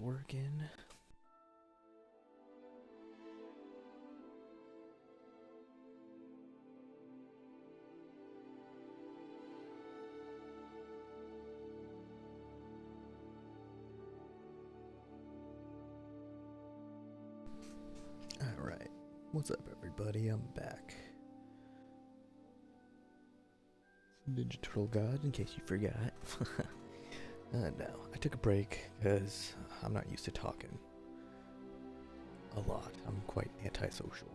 working. Alright, what's up everybody? I'm back. Ninja Turtle God, in case you forgot. No, I took a break because I'm not used to talking a lot. I'm quite antisocial.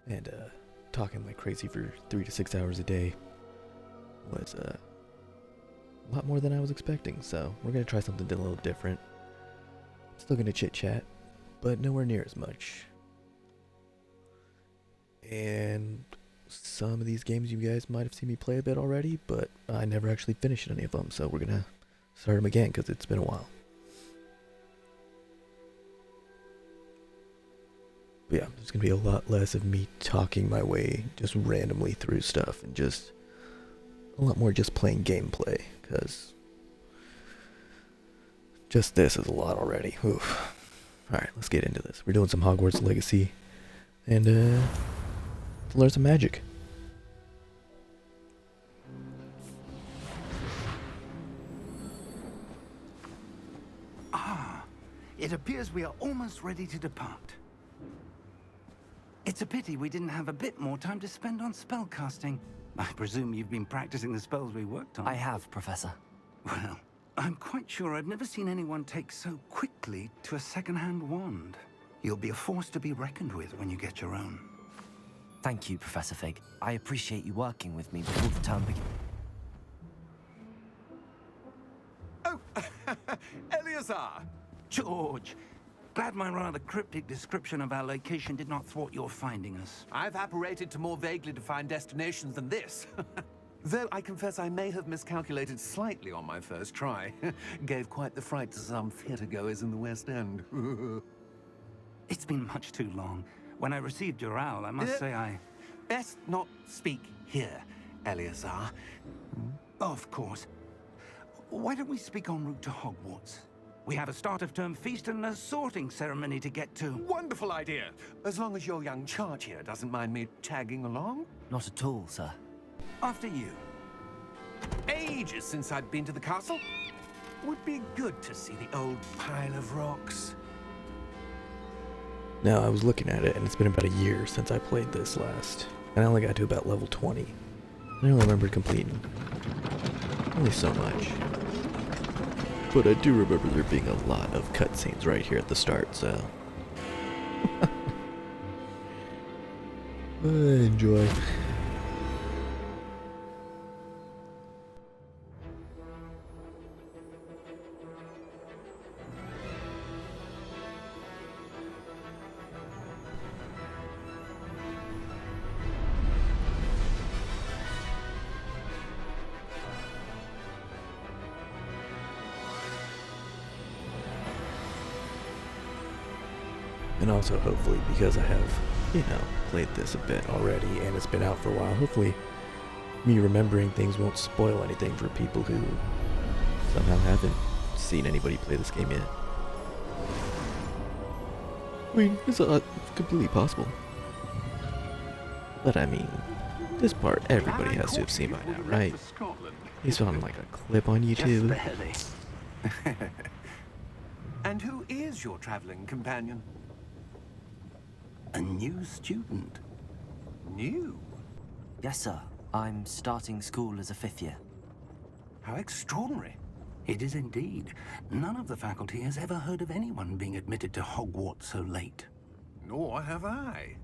And talking like crazy for 3 to 6 hours a day was a lot more than I was expecting, so we're going to try something a little different. Still going to chit chat, but nowhere near as much. And some of these games you guys might have seen me play a bit already, but I never actually finished any of them, so we're gonna start them again because it's been a while. But yeah, there's gonna be a lot less of me talking my way just randomly through stuff and just a lot more just playing gameplay, because just this is a lot already. Oof. Alright, let's get into this. We're doing some Hogwarts Legacy and learn some magic. It appears we are almost ready to depart. It's a pity we didn't have a bit more time to spend on spellcasting. I presume you've been practicing the spells we worked on. I have, Professor. Well, I'm quite sure I've never seen anyone take so quickly to a second-hand wand. You'll be a force to be reckoned with when you get your own. Thank you, Professor Fig. I appreciate you working with me before the term begins. Oh, Eleazar! George, glad my rather cryptic description of our location did not thwart your finding us. I've apparated to more vaguely defined destinations than this. Though I confess I may have miscalculated slightly on my first try. Gave quite the fright to some theatergoers in the West End. It's been much too long. When I received your owl, I must say I... Best not speak here, Eleazar. Of course. Why don't we speak en route to Hogwarts? We have a start-of-term feast and a sorting ceremony to get to. Wonderful idea! As long as your young charge here doesn't mind me tagging along. Not at all, sir. After you. Ages since I'd been to the castle. Would be good to see the old pile of rocks. Now, I was looking at it, and it's been about a year since I played this last. And I only got to about level 20. I don't remember completing only so much. But I do remember there being a lot of cutscenes right here at the start, so... enjoy. And also, hopefully, because I have, played this a bit already and it's been out for a while, hopefully me remembering things won't spoil anything for people who somehow haven't seen anybody play this game yet. I mean, it's completely possible. But I mean, this part everybody has to have seen by now, right? He's on like a clip on YouTube. Just barely. And who is your traveling companion? A new student. New? Yes, sir. I'm starting school as a 5th year. How extraordinary. It is indeed. None of the faculty has ever heard of anyone being admitted to Hogwarts so late. Nor have I.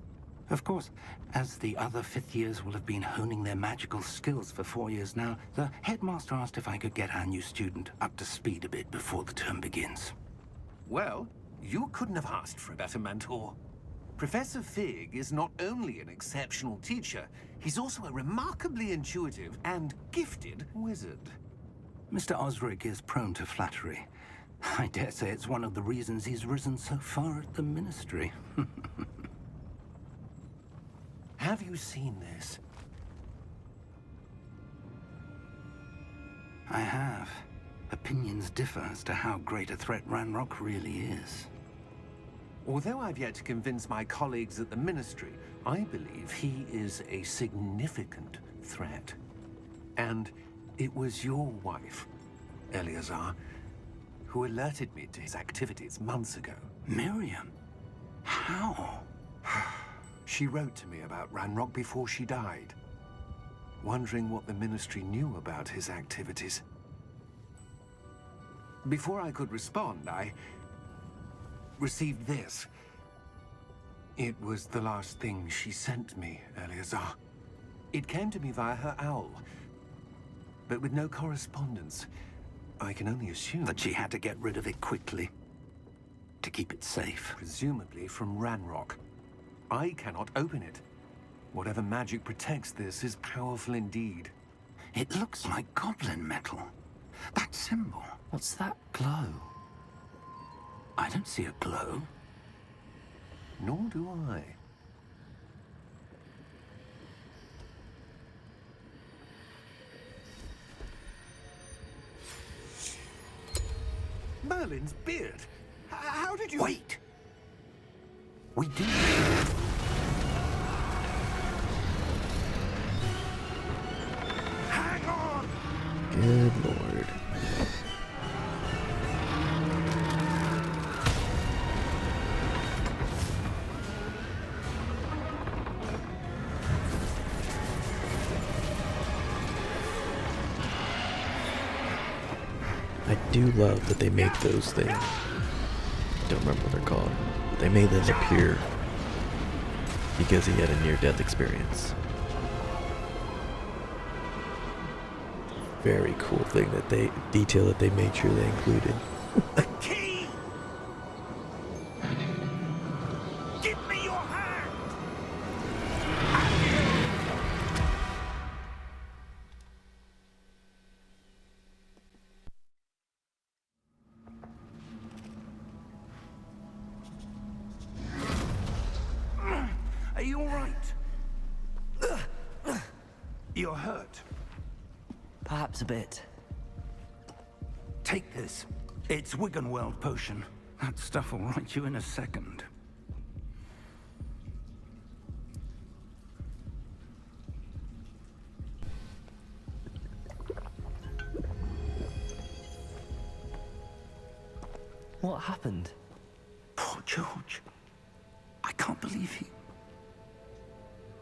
Of course, as the other 5th years will have been honing their magical skills for 4 years now, the headmaster asked if I could get our new student up to speed a bit before the term begins. Well, you couldn't have asked for a better mentor. Professor Fig is not only an exceptional teacher, he's also a remarkably intuitive and gifted wizard. Mr. Osric is prone to flattery. I dare say it's one of the reasons he's risen so far at the Ministry. Have you seen this? I have. Opinions differ as to how great a threat Ranrock really is. Although I've yet to convince my colleagues at the Ministry, I believe he is a significant threat. And it was your wife, Eleazar, who alerted me to his activities months ago. Miriam? How? She wrote to me about Ranrock before she died, wondering what the Ministry knew about his activities. Before I could respond, I received this. It was the last thing she sent me, Eleazar. It came to me via her owl, but with no correspondence. I can only assume That she had to get rid of it quickly. To keep it safe. presumably from Ranrock. I cannot open it. Whatever magic protects this is powerful indeed. It looks like goblin metal. That symbol. What's that glow? I don't see a glow. Nor do I. Merlin's beard. How did you... Wait! We do. Hang on! Good lord. I do love that they make those things. Don't remember what they're called. But they made them appear because he had a near-death experience. Very cool thing that they detail that they made sure they included. The key! Give me your hand! Are you all right? You're hurt. Perhaps a bit. Take this. It's Wiggenweld potion. That stuff will right you in a second. What happened? Poor George. I can't believe he...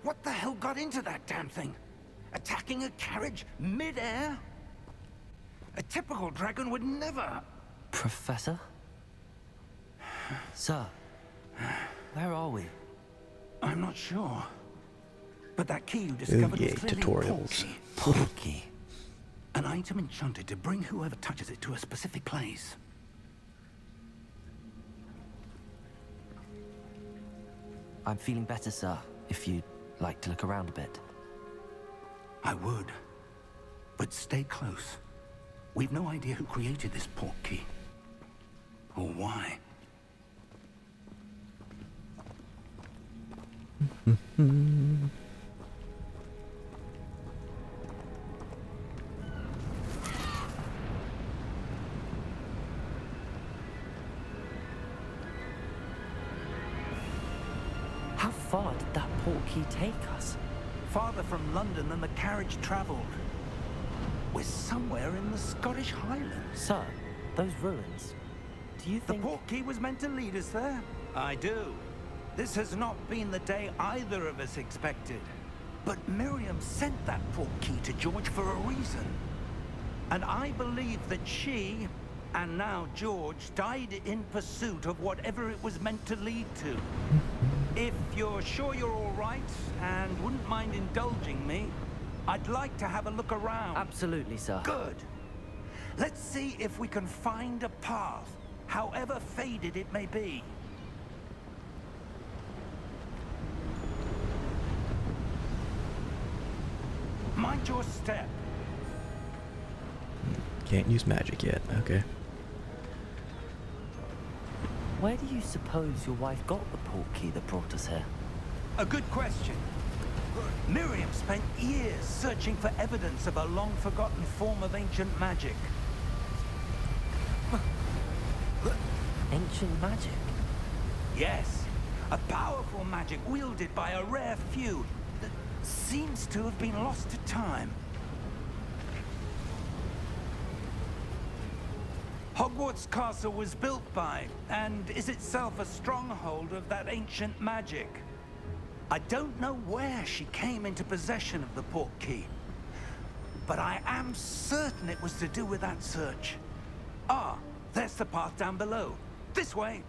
What the hell got into that damn thing? Attacking a carriage mid-air? A typical dragon would never... Professor? Sir, where are we? I'm not sure. But that key you discovered yay, was clearly tutorials. a portkey. An item enchanted to bring whoever touches it to a specific place. I'm feeling better, sir, if you'd like to look around a bit. I would. But stay close. We've no idea who created this portkey. Or why. How far did that portkey take us? Farther from London than the carriage traveled. We're somewhere in the Scottish Highlands. Sir, those ruins. Do you The think... portkey was meant to lead us there? I do. This has not been the day either of us expected. But Miriam sent that portkey to George for a reason. And I believe that she, and now George, died in pursuit of whatever it was meant to lead to. If you're sure you're all right, and wouldn't mind indulging me, I'd like to have a look around. Absolutely, sir. Good. Let's see if we can find a path, however faded it may be. Mind your step. Can't use magic yet. Okay. Where do you suppose your wife got the portkey that brought us here? A good question. Miriam spent years searching for evidence of a long-forgotten form of ancient magic. ancient magic? Yes, a powerful magic wielded by a rare few that seems to have been lost to time. Hogwarts Castle was built by, and is itself a stronghold of that ancient magic. I don't know where she came into possession of the portkey, but I am certain it was to do with that search. Ah, there's the path down below. This way.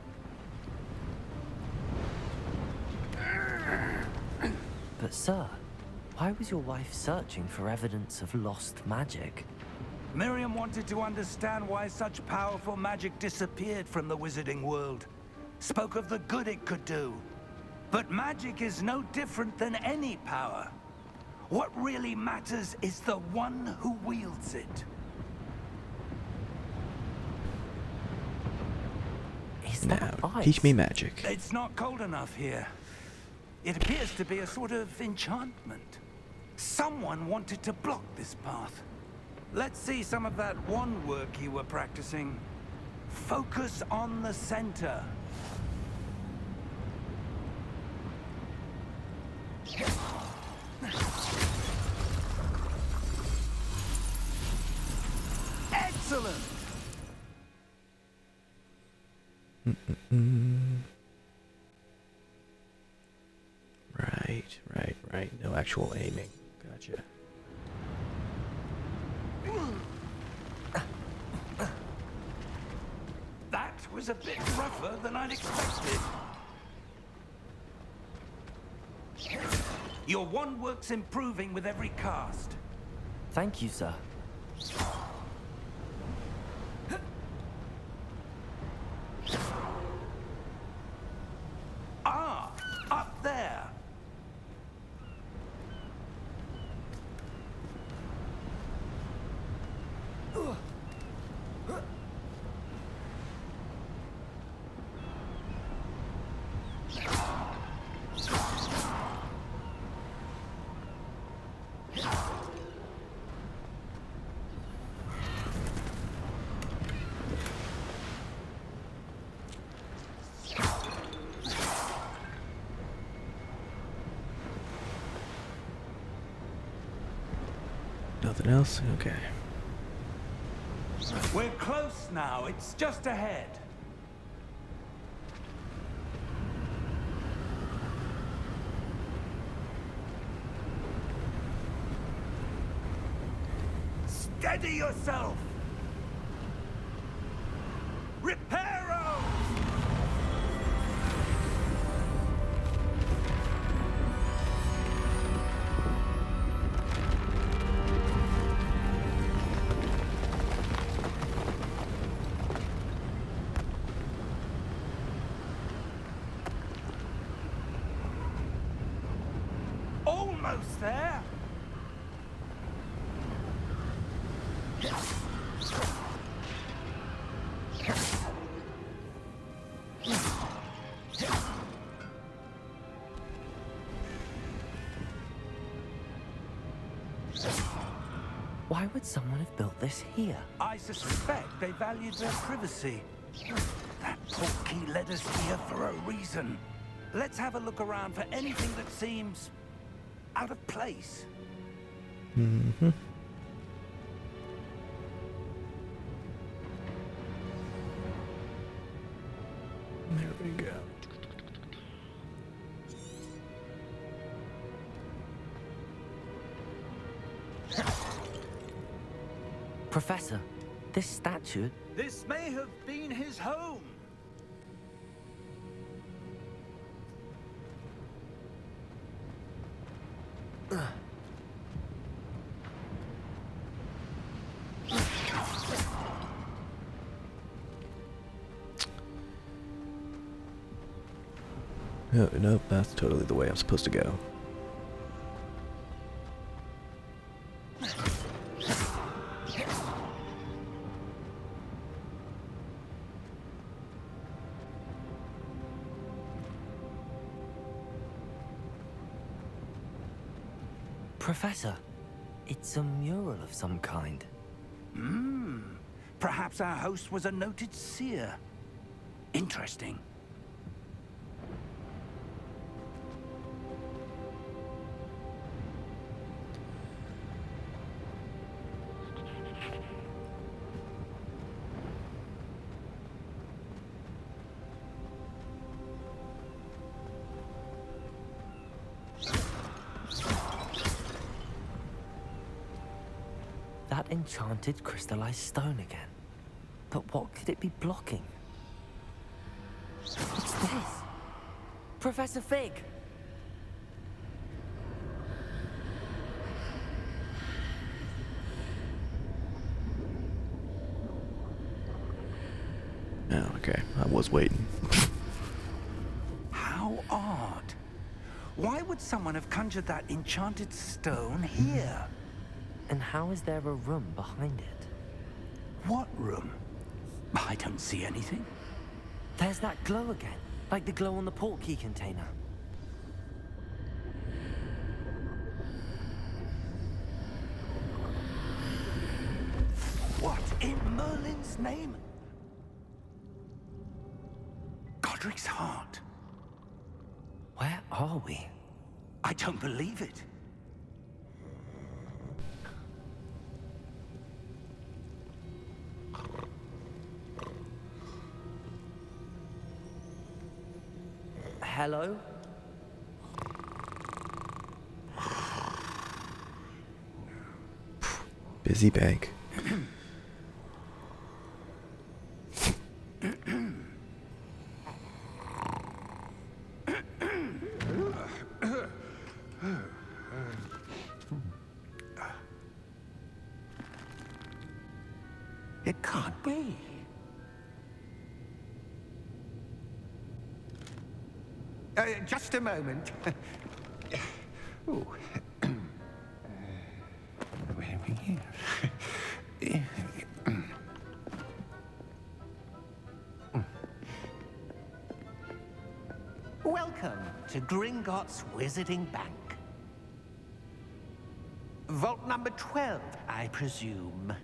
But sir, why was your wife searching for evidence of lost magic? Miriam wanted to understand why such powerful magic disappeared from the wizarding world. Spoke of the good it could do. But magic is no different than any power. What really matters is the one who wields it. Is that Now, ice? teach me magic. It's not cold enough here. It appears to be a sort of enchantment. Someone wanted to block this path. Let's see some of that wand work you were practicing. Focus on the center. Excellent! Right. No actual aiming. Gotcha. That was a bit rougher than I'd expected. Your wand work's improving with every cast. Thank you, sir. Ah, up there. Nothing else? Okay. We're close now. It's just ahead. Steady yourself. Reparo! Almost there. Why would someone have built this here? I suspect they valued their privacy. That portkey led us here for a reason. Let's have a look around for anything that seems out of place. Mm-hmm. There we go. Professor, this statue... This may have been his home. Oh, nope, that's totally the way I'm supposed to go. Professor, it's a mural of some kind. Perhaps our host was a noted seer. Interesting. That enchanted crystallized stone again. But what could it be blocking? What's this? Professor Fig! Oh, okay. I was waiting. How odd. Why would someone have conjured that enchanted stone here? And how is there a room behind it? What room? I don't see anything. There's that glow again, like the glow on the portkey container. What in Merlin's name? Godric's heart. Where are we? I don't believe it. Hello? Busy bank. It can't be. Just a moment. Ooh. Where are we here? Welcome to Gringotts Wizarding Bank. Vault number 12, I presume.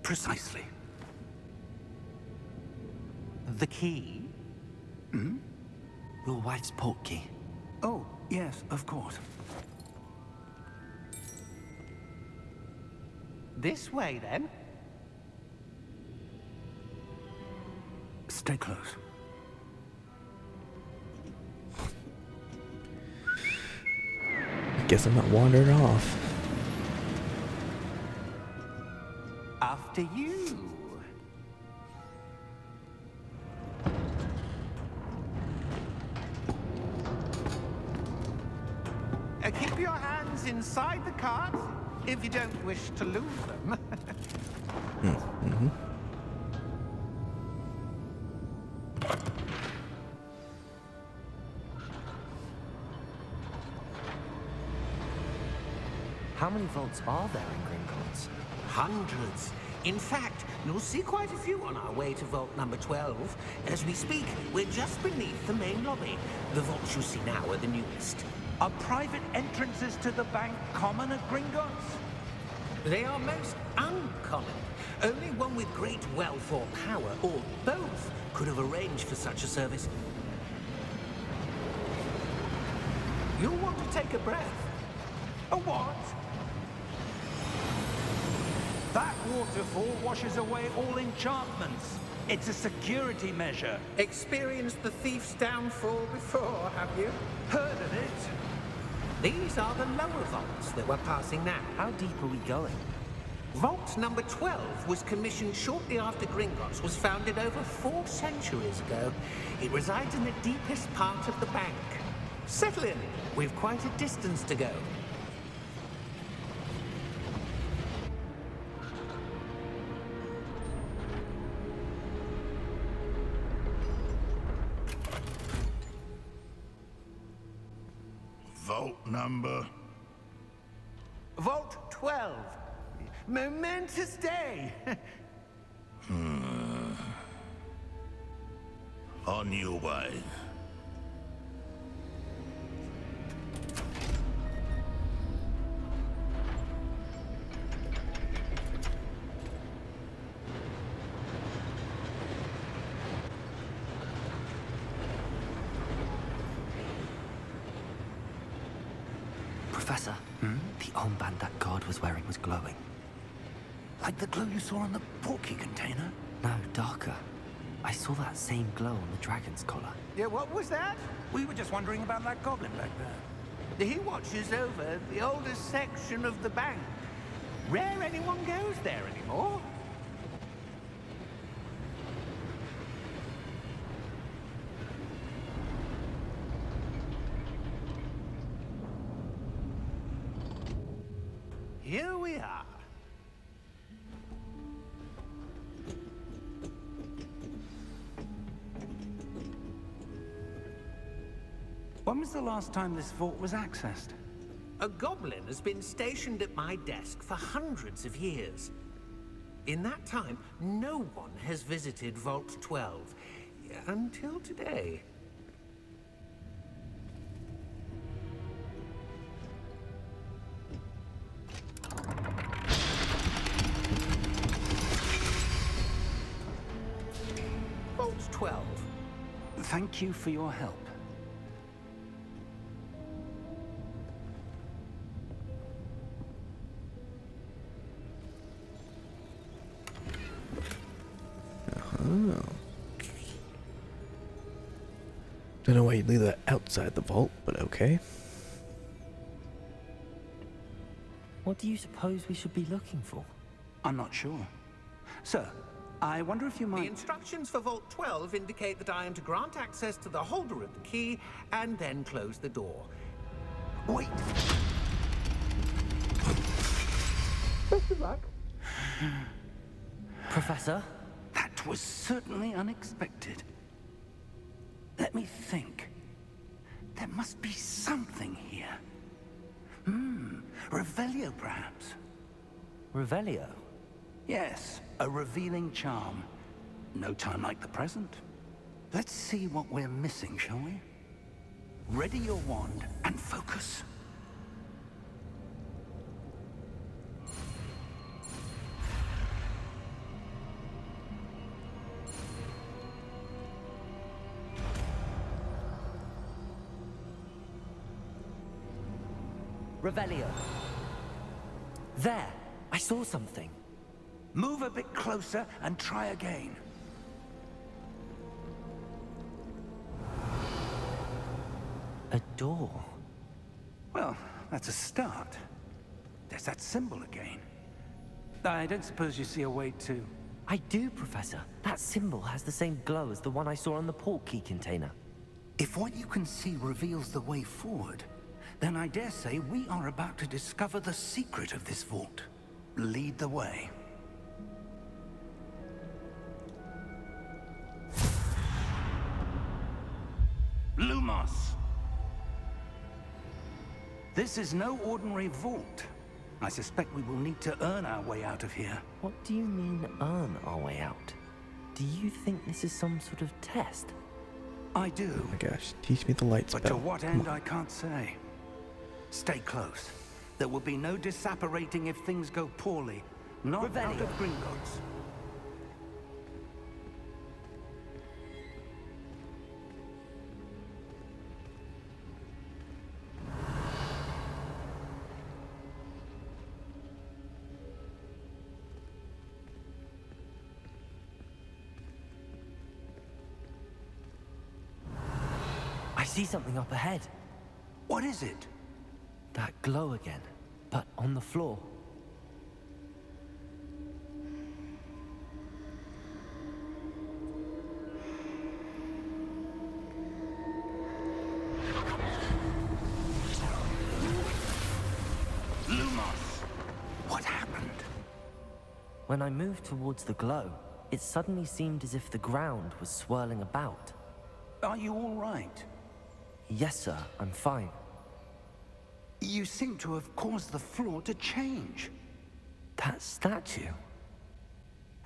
Precisely. The key? Your wife's portkey. Oh, yes, of course. This way, then. Stay close. Guess I'm not wandering off. After you. Keep your hands inside the cart if you don't wish to lose them. How many vaults are there in Gringotts? Hundreds. In fact, you'll see quite a few on our way to vault number 12. As we speak, we're just beneath the main lobby. The vaults you see now are the newest. Are private entrances to the bank common at Gringotts? They are most uncommon. Only one with great wealth or power, or both, could have arranged for such a service. You'll want to take a breath. A what? That waterfall washes away all enchantments. It's a security measure. Experienced the thief's downfall before, have you? Heard of it? These are the lower vaults that we're passing now. How deep are we going? Vault number 12 was commissioned shortly after Gringotts was founded over 4 centuries ago. It resides in the deepest part of the bank. Settle in. We've quite a distance to go. Vault number? Vault 12. Momentous day. On your way. Professor, the armband that guard was wearing was glowing. Like the glow you saw on the portkey container? No, darker. I saw that same glow on the dragon's collar. Yeah, what was that? We were just wondering about that goblin back there. He watches over the oldest section of the bank. Rare anyone goes there anymore. Here we are. When was the last time this vault was accessed? A goblin has been stationed at my desk for hundreds of years. In that time, no one has visited Vault 12. Until today. Vault 12. Thank you for your help. Oh. Don't know why you'd leave that outside the vault, but okay. What do you suppose we should be looking for? I'm not sure. Sir, I wonder if you The might... instructions for Vault 12 indicate that I am to grant access to the holder of the key and then close the door. Wait! Best of luck. Professor? That was certainly unexpected. Let me think. There must be something here. Revelio, perhaps. Revelio? Yes, a revealing charm. No time like the present. Let's see what we're missing, shall we? Ready your wand and focus. Revelio. There! I saw something. Move a bit closer and try again. A door. Well, that's a start. There's that symbol again. I don't suppose you see a way to... I do, Professor. That symbol has the same glow as the one I saw on the portkey container. If what you can see reveals the way forward, then I dare say we are about to discover the secret of this vault. Lead the way. Lumos! This is no ordinary vault. I suspect we will need to earn our way out of here. What do you mean, earn our way out? Do you think this is some sort of test? I do. Oh my gosh, teach me the light spell. But to what Come end, on. I can't say. Stay close. There will be no disapparating if things go poorly. Not out Revelio. of Gringotts. I see something up ahead. What is it? That glow again, but on the floor. Lumos! What happened? When I moved towards the glow, it suddenly seemed as if the ground was swirling about. Are you all right? Yes, sir, I'm fine. You seem to have caused the floor to change. That statue?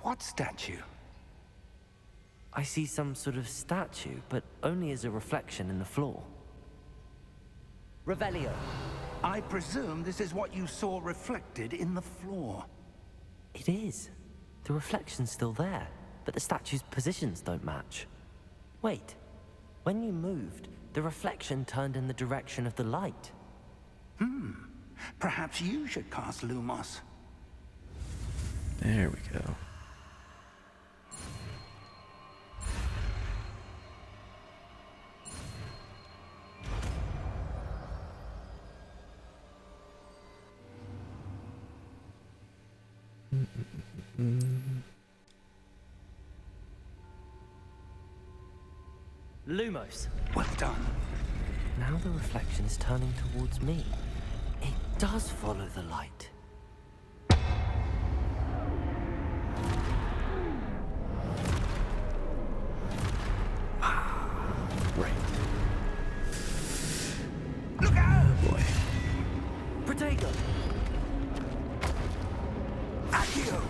What statue? I see some sort of statue, but only as a reflection in the floor. Revelio. I presume this is what you saw reflected in the floor. It is. The reflection's still there, but the statue's positions don't match. Wait. When you moved, the reflection turned in the direction of the light. Perhaps you should cast Lumos. There we go. Lumos. Well done. Now the reflection is turning towards me. It does follow the light. Right. Look out! Oh boy. Protego! Accio!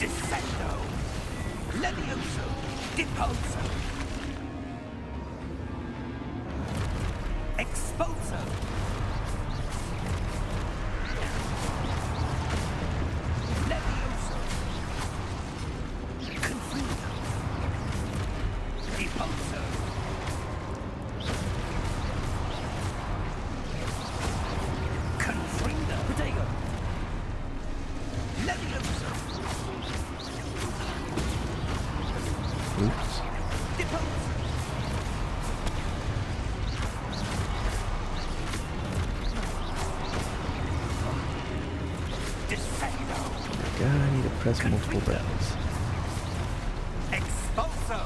Descendo! Levioso! Deposo! Exposo! Levioso! Confuso! Deposo! Confrido! Protego! Levioso! Oops. Deposo! Descendo! God, I need to press multiple buttons. Expulso!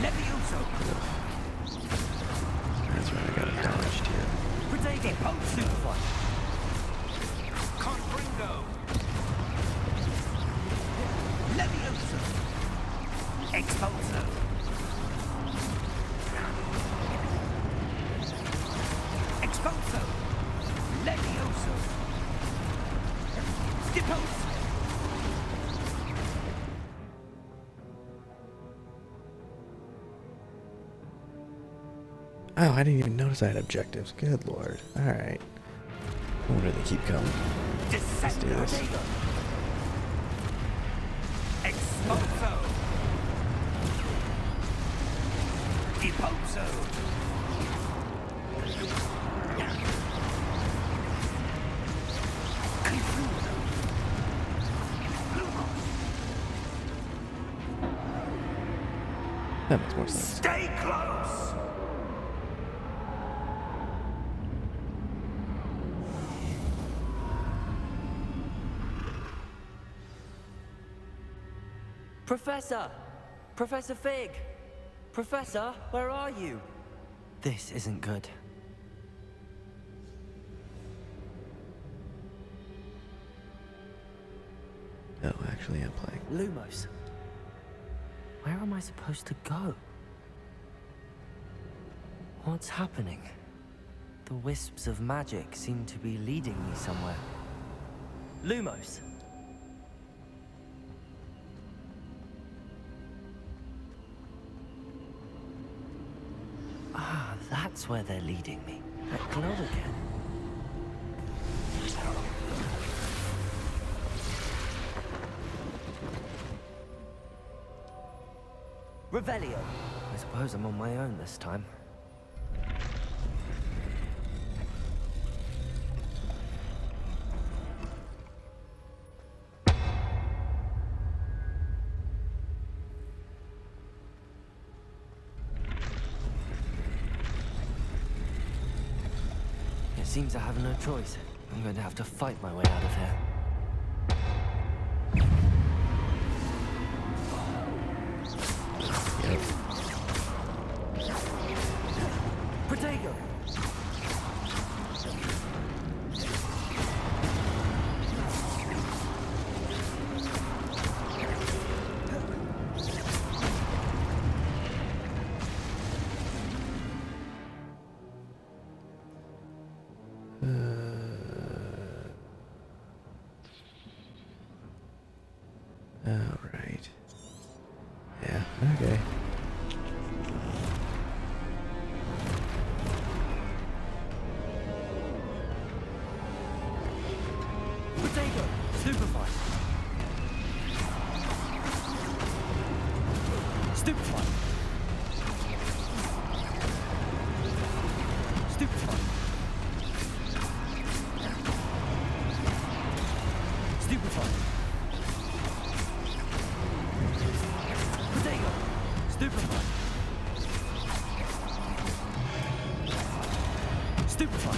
Levioso! That's right, I got it dodged here. Protego! Superfly! Confringo! Levioso! Expulso! Expulso! Levioso! Deposo! Oh, I didn't even notice I had objectives. Good lord. Alright. I wonder they keep coming. Let's do Descendo! this. Expulso! Deposo! Confuso! Lumos! That makes more sense. Stay close! Professor! Professor Fig! Professor, where are you? This isn't good. Oh, actually, I'm playing. Lumos. Where am I supposed to go? What's happening? The wisps of magic seem to be leading me somewhere. Lumos. Ah, that's where they're leading me. That glow again. Revelio. I suppose I'm on my own this time. It seems I have no choice. I'm going to have to fight my way out of here. Yep. Protego! Alright. Yeah, okay. Protego! Stupefy! Stupefy! Stupefy. Stupefy.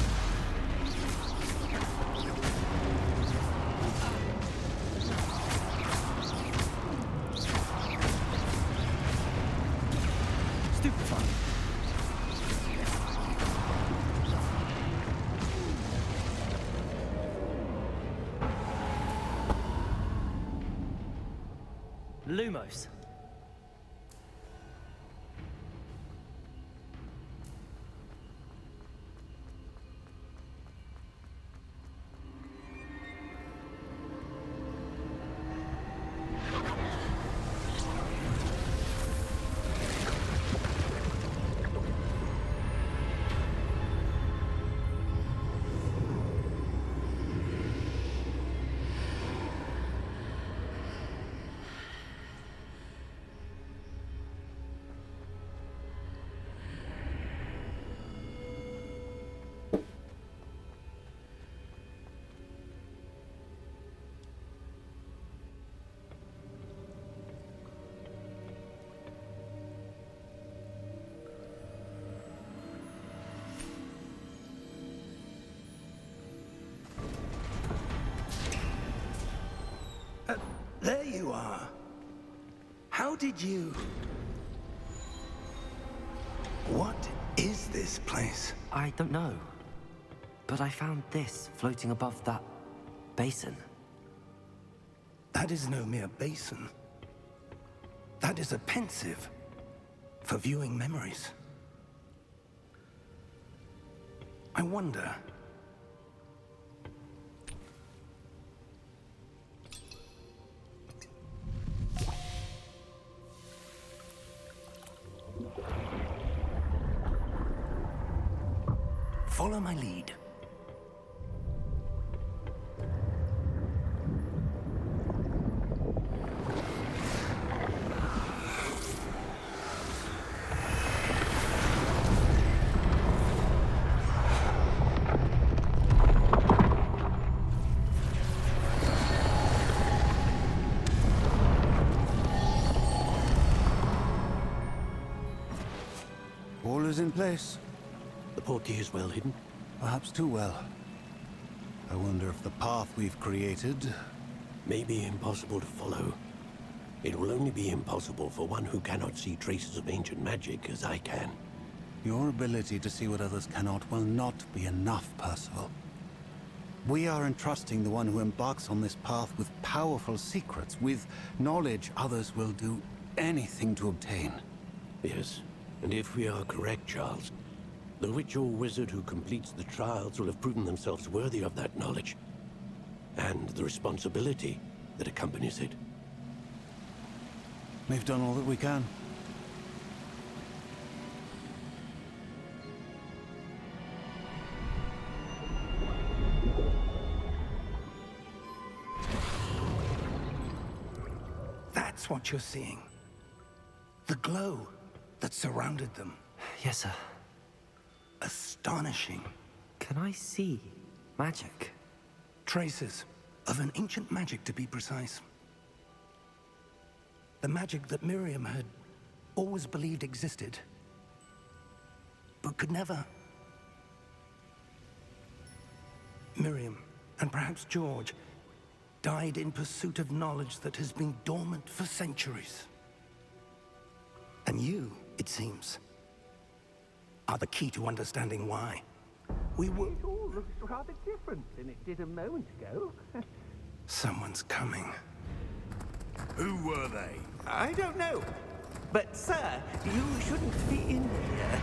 Stupefy. Lumos. There you are. How did you... What is this place? I don't know. But I found this floating above that basin. That is no mere basin. That is a pensive for viewing memories. I wonder... Follow my lead. All is in place. The portkey is well hidden. Perhaps too well. I wonder if the path we've created... May be impossible to follow. It will only be impossible for one who cannot see traces of ancient magic as I can. Your ability to see what others cannot will not be enough, Percival. We are entrusting the one who embarks on this path with powerful secrets, with knowledge others will do anything to obtain. Yes, and if we are correct, Charles, the witch or wizard who completes the trials will have proven themselves worthy of that knowledge, and the responsibility that accompanies it. We've done all that we can. That's what you're seeing. The glow that surrounded them. Yes, sir. Astonishing. Can I see magic? Traces of an ancient magic, to be precise. The magic that Miriam had always believed existed, but could never. Miriam, and perhaps George, died in pursuit of knowledge that has been dormant for centuries. And you, it seems, are the key to understanding why. We were... It all looks rather different than it did a moment ago. Someone's coming. Who were they? I don't know. But, sir, you shouldn't be in here.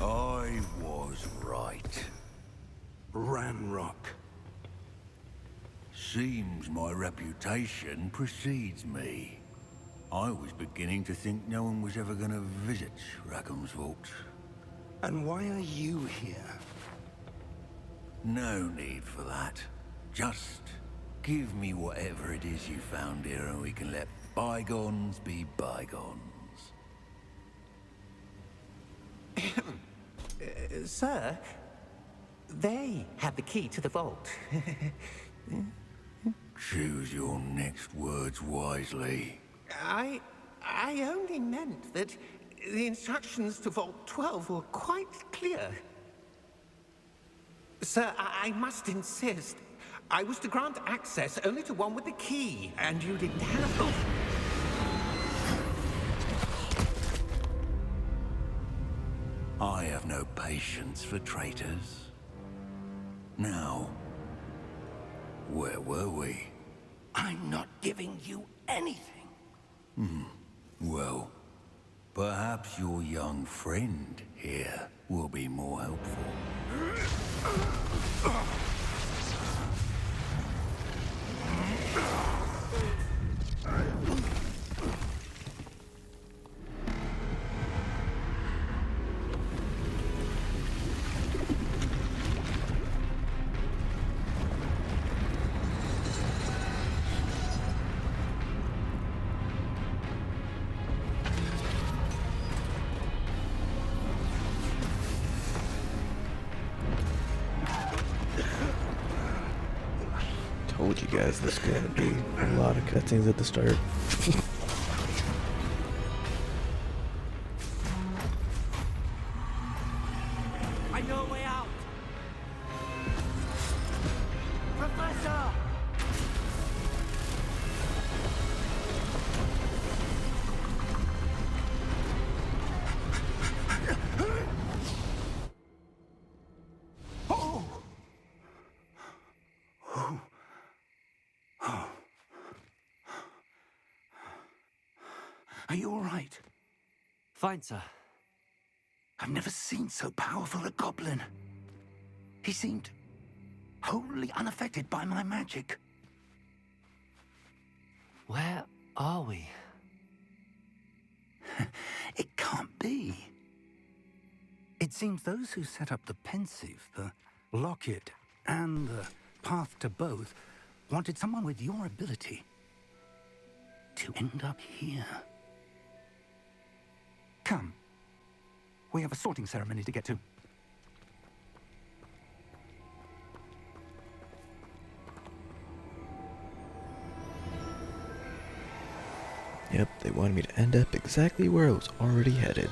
I was right. Ranrock. Seems my reputation precedes me. I was beginning to think no one was ever going to visit Rackham's Vault. And why are you here? No need for that. Just give me whatever it is you found here and we can let bygones be bygones. Sir, they have the key to the vault. Choose your next words wisely. I only meant that the instructions to Vault 12 were quite clear. Sir, I must insist. I was to grant access only to one with the key, and you didn't have... Oh. I have no patience for traitors. Now, where were we? I'm not giving you anything. Well, perhaps your young friend here will be more helpful. Told you guys this is gonna be a lot of cutscenes at the start. I know a way out! Professor! Are you all right? Fine, sir. I've never seen so powerful a goblin. He seemed wholly unaffected by my magic. Where are we? It can't be. It seems those who set up the Pensieve, the Locket, and the Path to Both wanted someone with your ability to end up here. Come. We have a sorting ceremony to get to. Yep, they wanted me to end up exactly where I was already headed.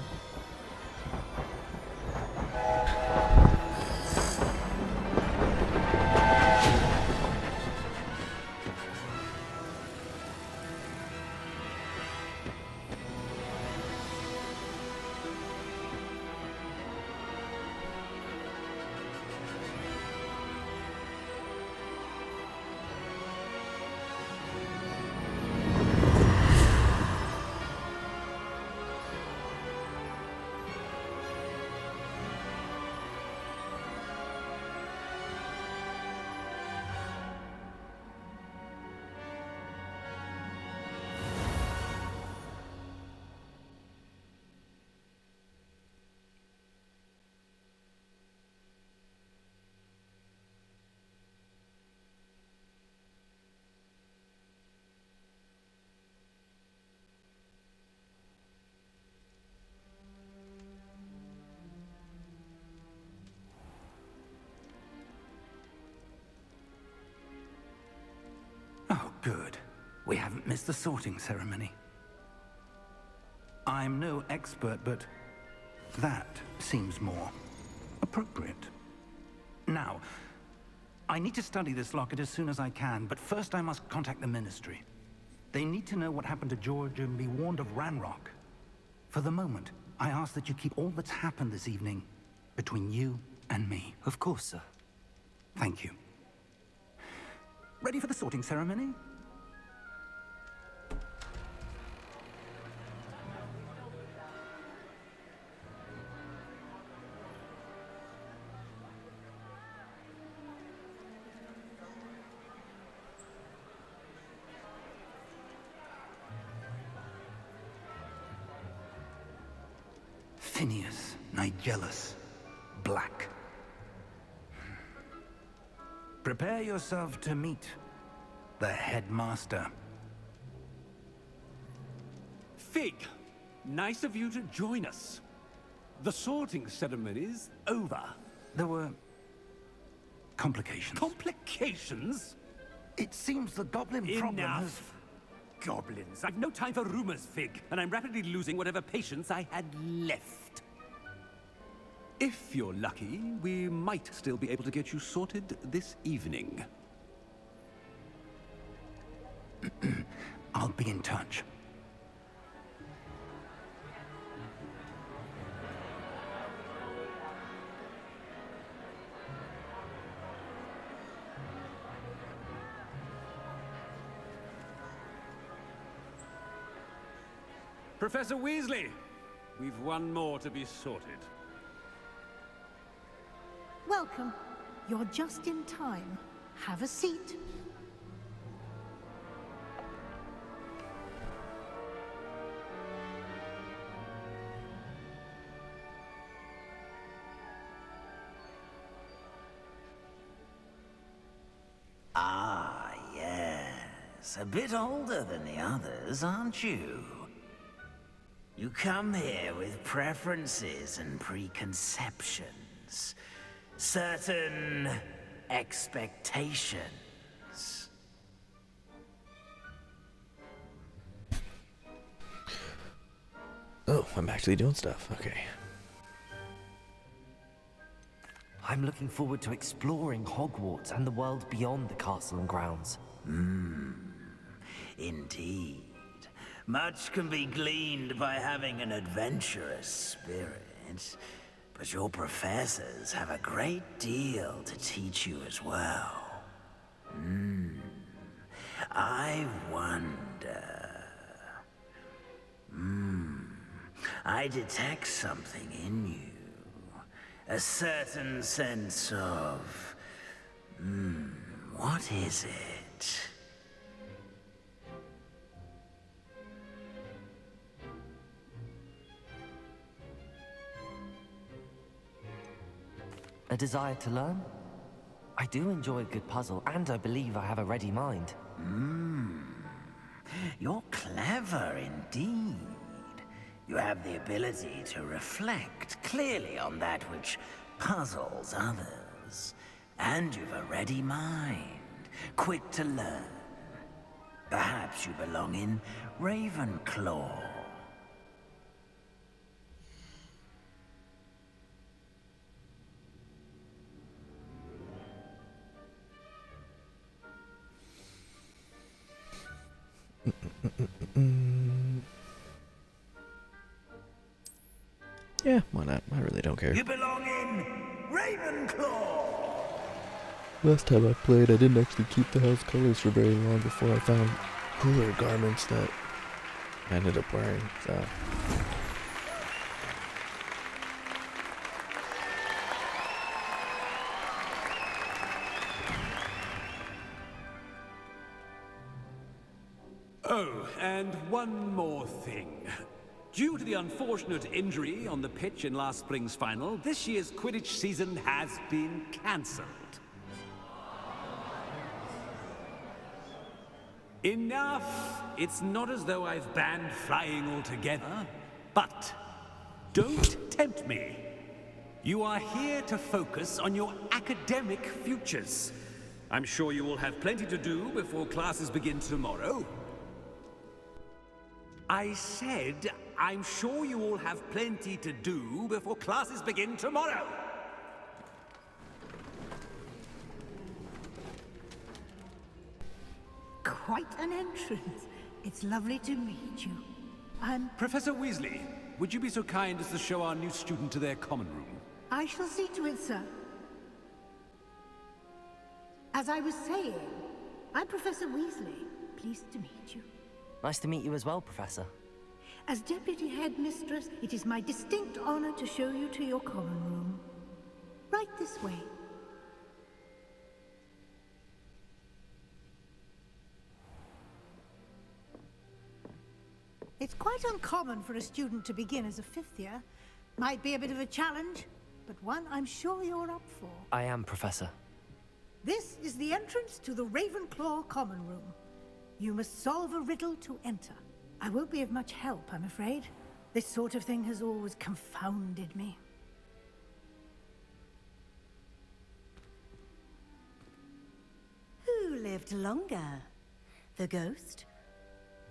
Oh, good. We haven't missed the sorting ceremony. I'm no expert, but that seems more appropriate. Now, I need to study this locket as soon as I can, but first I must contact the Ministry. They need to know what happened to George and be warned of Ranrock. For the moment, I ask that you keep all that's happened this evening between you and me. Of course, sir. Thank you. Ready for the sorting ceremony? Phineas Nigellus Black. Prepare yourself to meet the headmaster. Fig, nice of you to join us. The sorting ceremony's over. There were complications. Complications? It seems the goblin problem has... Enough. goblins. I've no time for rumors, Fig, and I'm rapidly losing whatever patience I had left. If you're lucky, we might still be able to get you sorted this evening. I'll be in touch. Professor Weasley, we've one more to be sorted. Welcome. You're just in time. Have a seat. Ah, yes. A bit older than the others, aren't you? You come here with preferences and preconceptions. Certain expectations. Oh, I'm actually doing stuff. Okay. I'm looking forward to exploring Hogwarts and the world beyond the castle and grounds. Indeed. Much can be gleaned by having an adventurous spirit, but your professors have a great deal to teach you as well. I wonder... I detect something in you. A certain sense of... what is it? A desire to learn? I do enjoy a good puzzle, and I believe I have a ready mind. You're clever indeed. You have the ability to reflect clearly on that which puzzles others. And you've a ready mind, quick to learn. Perhaps you belong in Ravenclaw. Yeah, why not? I really don't care. You belong in Ravenclaw! Last time I played, I didn't actually keep the house colors for very long before I found cooler garments that I ended up wearing, so... Oh, and one more thing. Due to the unfortunate injury on the pitch in last spring's final, this year's Quidditch season has been cancelled. Enough! It's not as though I've banned flying altogether, but don't tempt me. You are here to focus on your academic futures. I'm sure you will have plenty to do before classes begin tomorrow. I said, I'm sure you all have plenty to do before classes begin tomorrow. Quite an entrance. It's lovely to meet you. Professor Weasley, would you be so kind as to show our new student to their common room? I shall see to it, sir. As I was saying, I'm Professor Weasley. Pleased to meet you. Nice to meet you as well, Professor. As Deputy Headmistress, it is my distinct honor to show you to your common room. Right this way. It's quite uncommon for a student to begin as a fifth year. Might be a bit of a challenge, but one I'm sure you're up for. I am, Professor. This is the entrance to the Ravenclaw common room. You must solve a riddle to enter. I won't be of much help, I'm afraid. This sort of thing has always confounded me. Who lived longer? The ghost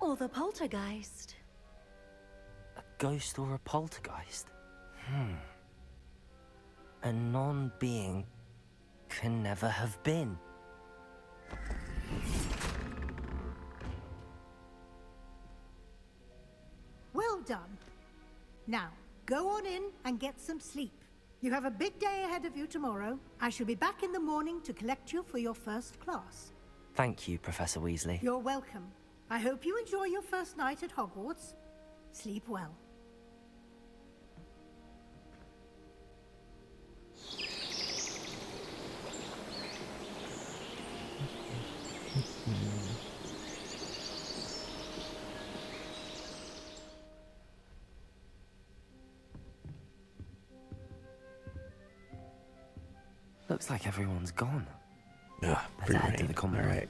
Or the poltergeist. A ghost or a poltergeist? A non-being can never have been. Well done. Now, go on in and get some sleep. You have a big day ahead of you tomorrow. I shall be back in the morning to collect you for your first class. Thank you, Professor Weasley. You're welcome. I hope you enjoy your first night at Hogwarts. Sleep well. Looks like everyone's gone. Ugh, Better head to the common room. Alright.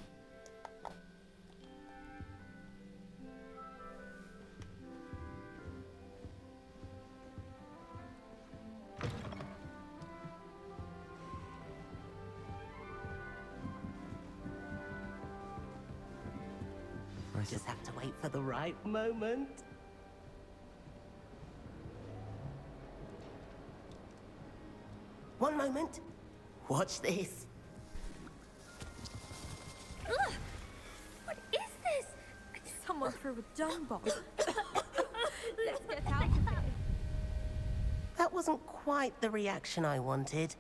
Just have to wait for the right moment. One moment. Watch this. Ugh! What is this? Someone threw a dung bomb. Let's get out of here. That wasn't quite the reaction I wanted.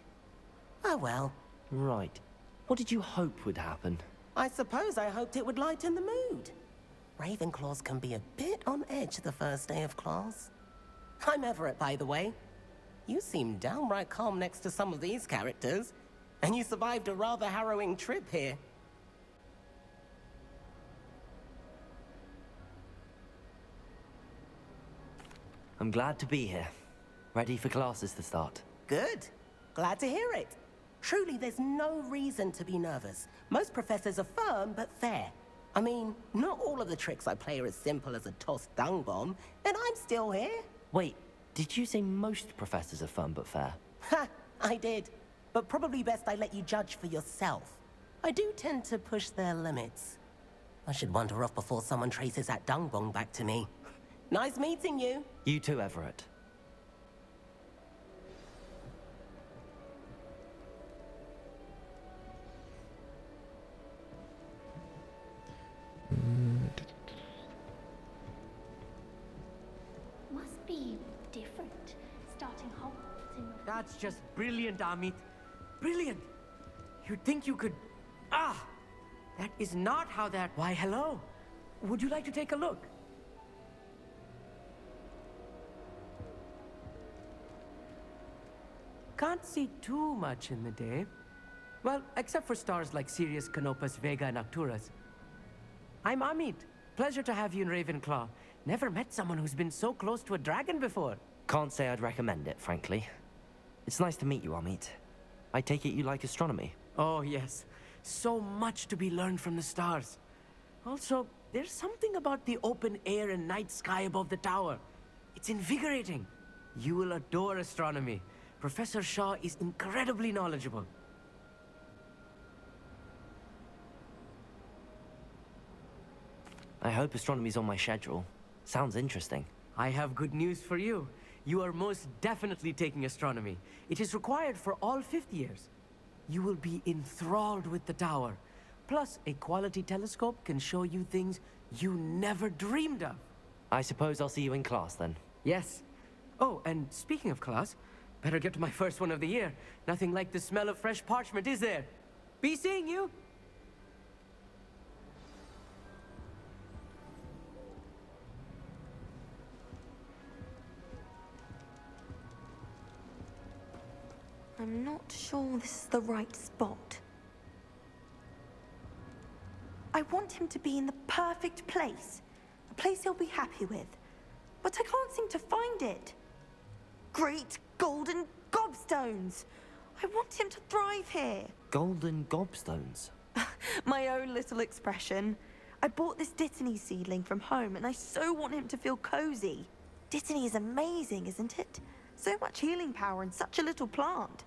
Oh well. Right. What did you hope would happen? I suppose I hoped it would lighten the mood. Ravenclaws can be a bit on edge the first day of class. I'm Everett, by the way. You seem downright calm next to some of these characters, and you survived a rather harrowing trip here. I'm glad to be here. Ready for classes to start. Good. Glad to hear it. Truly, there's no reason to be nervous. Most professors are firm but fair. I mean, not all of the tricks I play are as simple as a tossed dung bomb, and I'm still here. Wait, did you say most professors are fun but fair? Ha! I did. But probably best I let you judge for yourself. I do tend to push their limits. I should wander off before someone traces that dung bomb back to me. Nice meeting you. You too, Everett. Must be different, starting Hogwarts in... That's just brilliant, Amit. Brilliant! You'd think you could... Ah! That is not how that... Why, hello. Would you like to take a look? Can't see too much in the day. Well, except for stars like Sirius, Canopus, Vega, and Arcturus. I'm Amit. Pleasure to have you in Ravenclaw. Never met someone who's been so close to a dragon before. Can't say I'd recommend it, frankly. It's nice to meet you, Amit. I take it you like astronomy. Oh, yes. So much to be learned from the stars. Also, there's something about the open air and night sky above the tower. It's invigorating. You will adore astronomy. Professor Shaw is incredibly knowledgeable. I hope astronomy's on my schedule. Sounds interesting. I have good news for you. You are most definitely taking astronomy. It is required for all 5th years. You will be enthralled with the tower. Plus, a quality telescope can show you things you never dreamed of. I suppose I'll see you in class then. Yes. Oh, and speaking of class, better get to my first one of the year. Nothing like the smell of fresh parchment, is there? Be seeing you! I'm not sure this is the right spot. I want him to be in the perfect place. A place he'll be happy with. But I can't seem to find it. Great golden gobstones! I want him to thrive here. Golden gobstones? My own little expression. I bought this Dittany seedling from home and I so want him to feel cozy. Dittany is amazing, isn't it? So much healing power in such a little plant.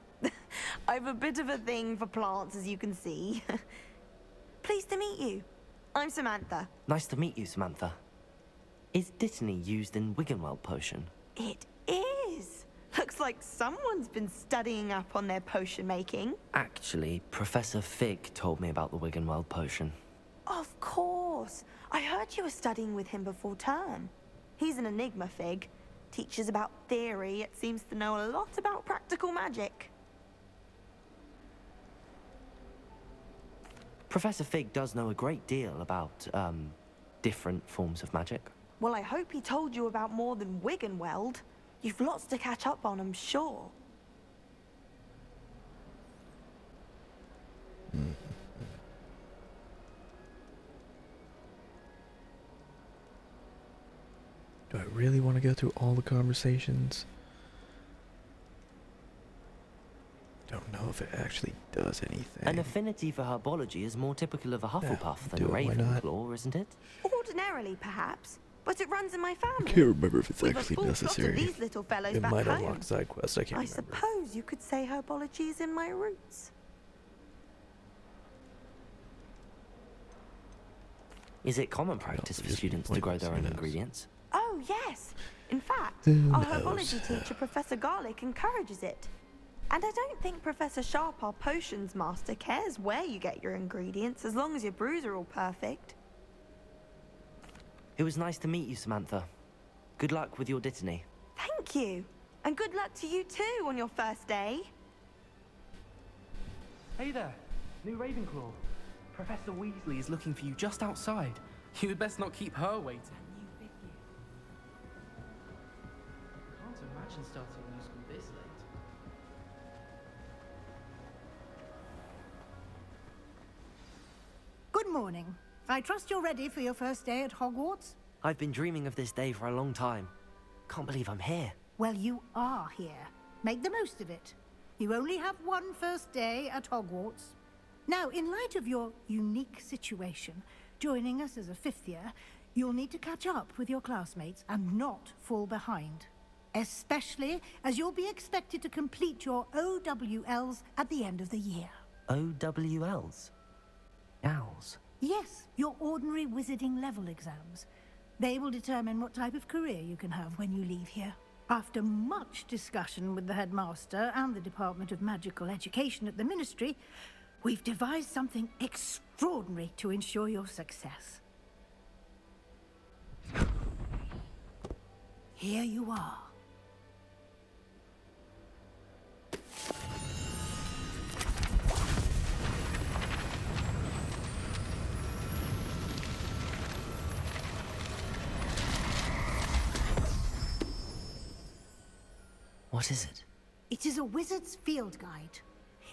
I have a bit of a thing for plants, as you can see. Pleased to meet you. I'm Samantha. Nice to meet you, Samantha. Is Dittany used in Wiggenweld potion? It is. Looks like someone's been studying up on their potion making. Actually, Professor Fig told me about the Wiggenweld potion. Of course. I heard you were studying with him before term. He's an enigma, Fig. Teaches about theory, yet seems to know a lot about practical magic. Professor Fig does know a great deal about, different forms of magic. Well, I hope he told you about more than Wiggenweld. You've lots to catch up on, I'm sure. Do I really want to go through all the conversations? Don't know if it actually does anything. An affinity for herbology is more typical of a Hufflepuff than a do it, why not? Ravenclaw, isn't it? Ordinarily, perhaps, but it runs in my family. I can't remember if it's We've a actually full plot of necessary. these little fellows It back might home. unlock side quests, I can't I remember. suppose you could say herbology is in my roots. Is it common practice for just students to grow pointless, their who own knows? ingredients? Oh, yes. In fact, Who our knows? herbology teacher, Professor Garlick, encourages it. And I don't think Professor Sharp, our potions master, cares where you get your ingredients, as long as your brews are all perfect. It was nice to meet you, Samantha. Good luck with your Dittany. Thank you. And good luck to you too on your first day. Hey there, new Ravenclaw. Professor Weasley is looking for you just outside. You had best not keep her waiting. Can't imagine starting new school this late. Good morning. I trust you're ready for your first day at Hogwarts? I've been dreaming of this day for a long time. Can't believe I'm here. Well, you are here. Make the most of it. You only have one first day at Hogwarts. Now, in light of your unique situation, joining us as a fifth year, you'll need to catch up with your classmates and not fall behind. Especially as you'll be expected to complete your OWLs at the end of the year. OWLs? Owls? Yes, your ordinary wizarding level exams. They will determine what type of career you can have when you leave here. After much discussion with the headmaster and the Department of Magical Education at the Ministry, we've devised something extraordinary to ensure your success. Here you are. What is it? It is a wizard's field guide.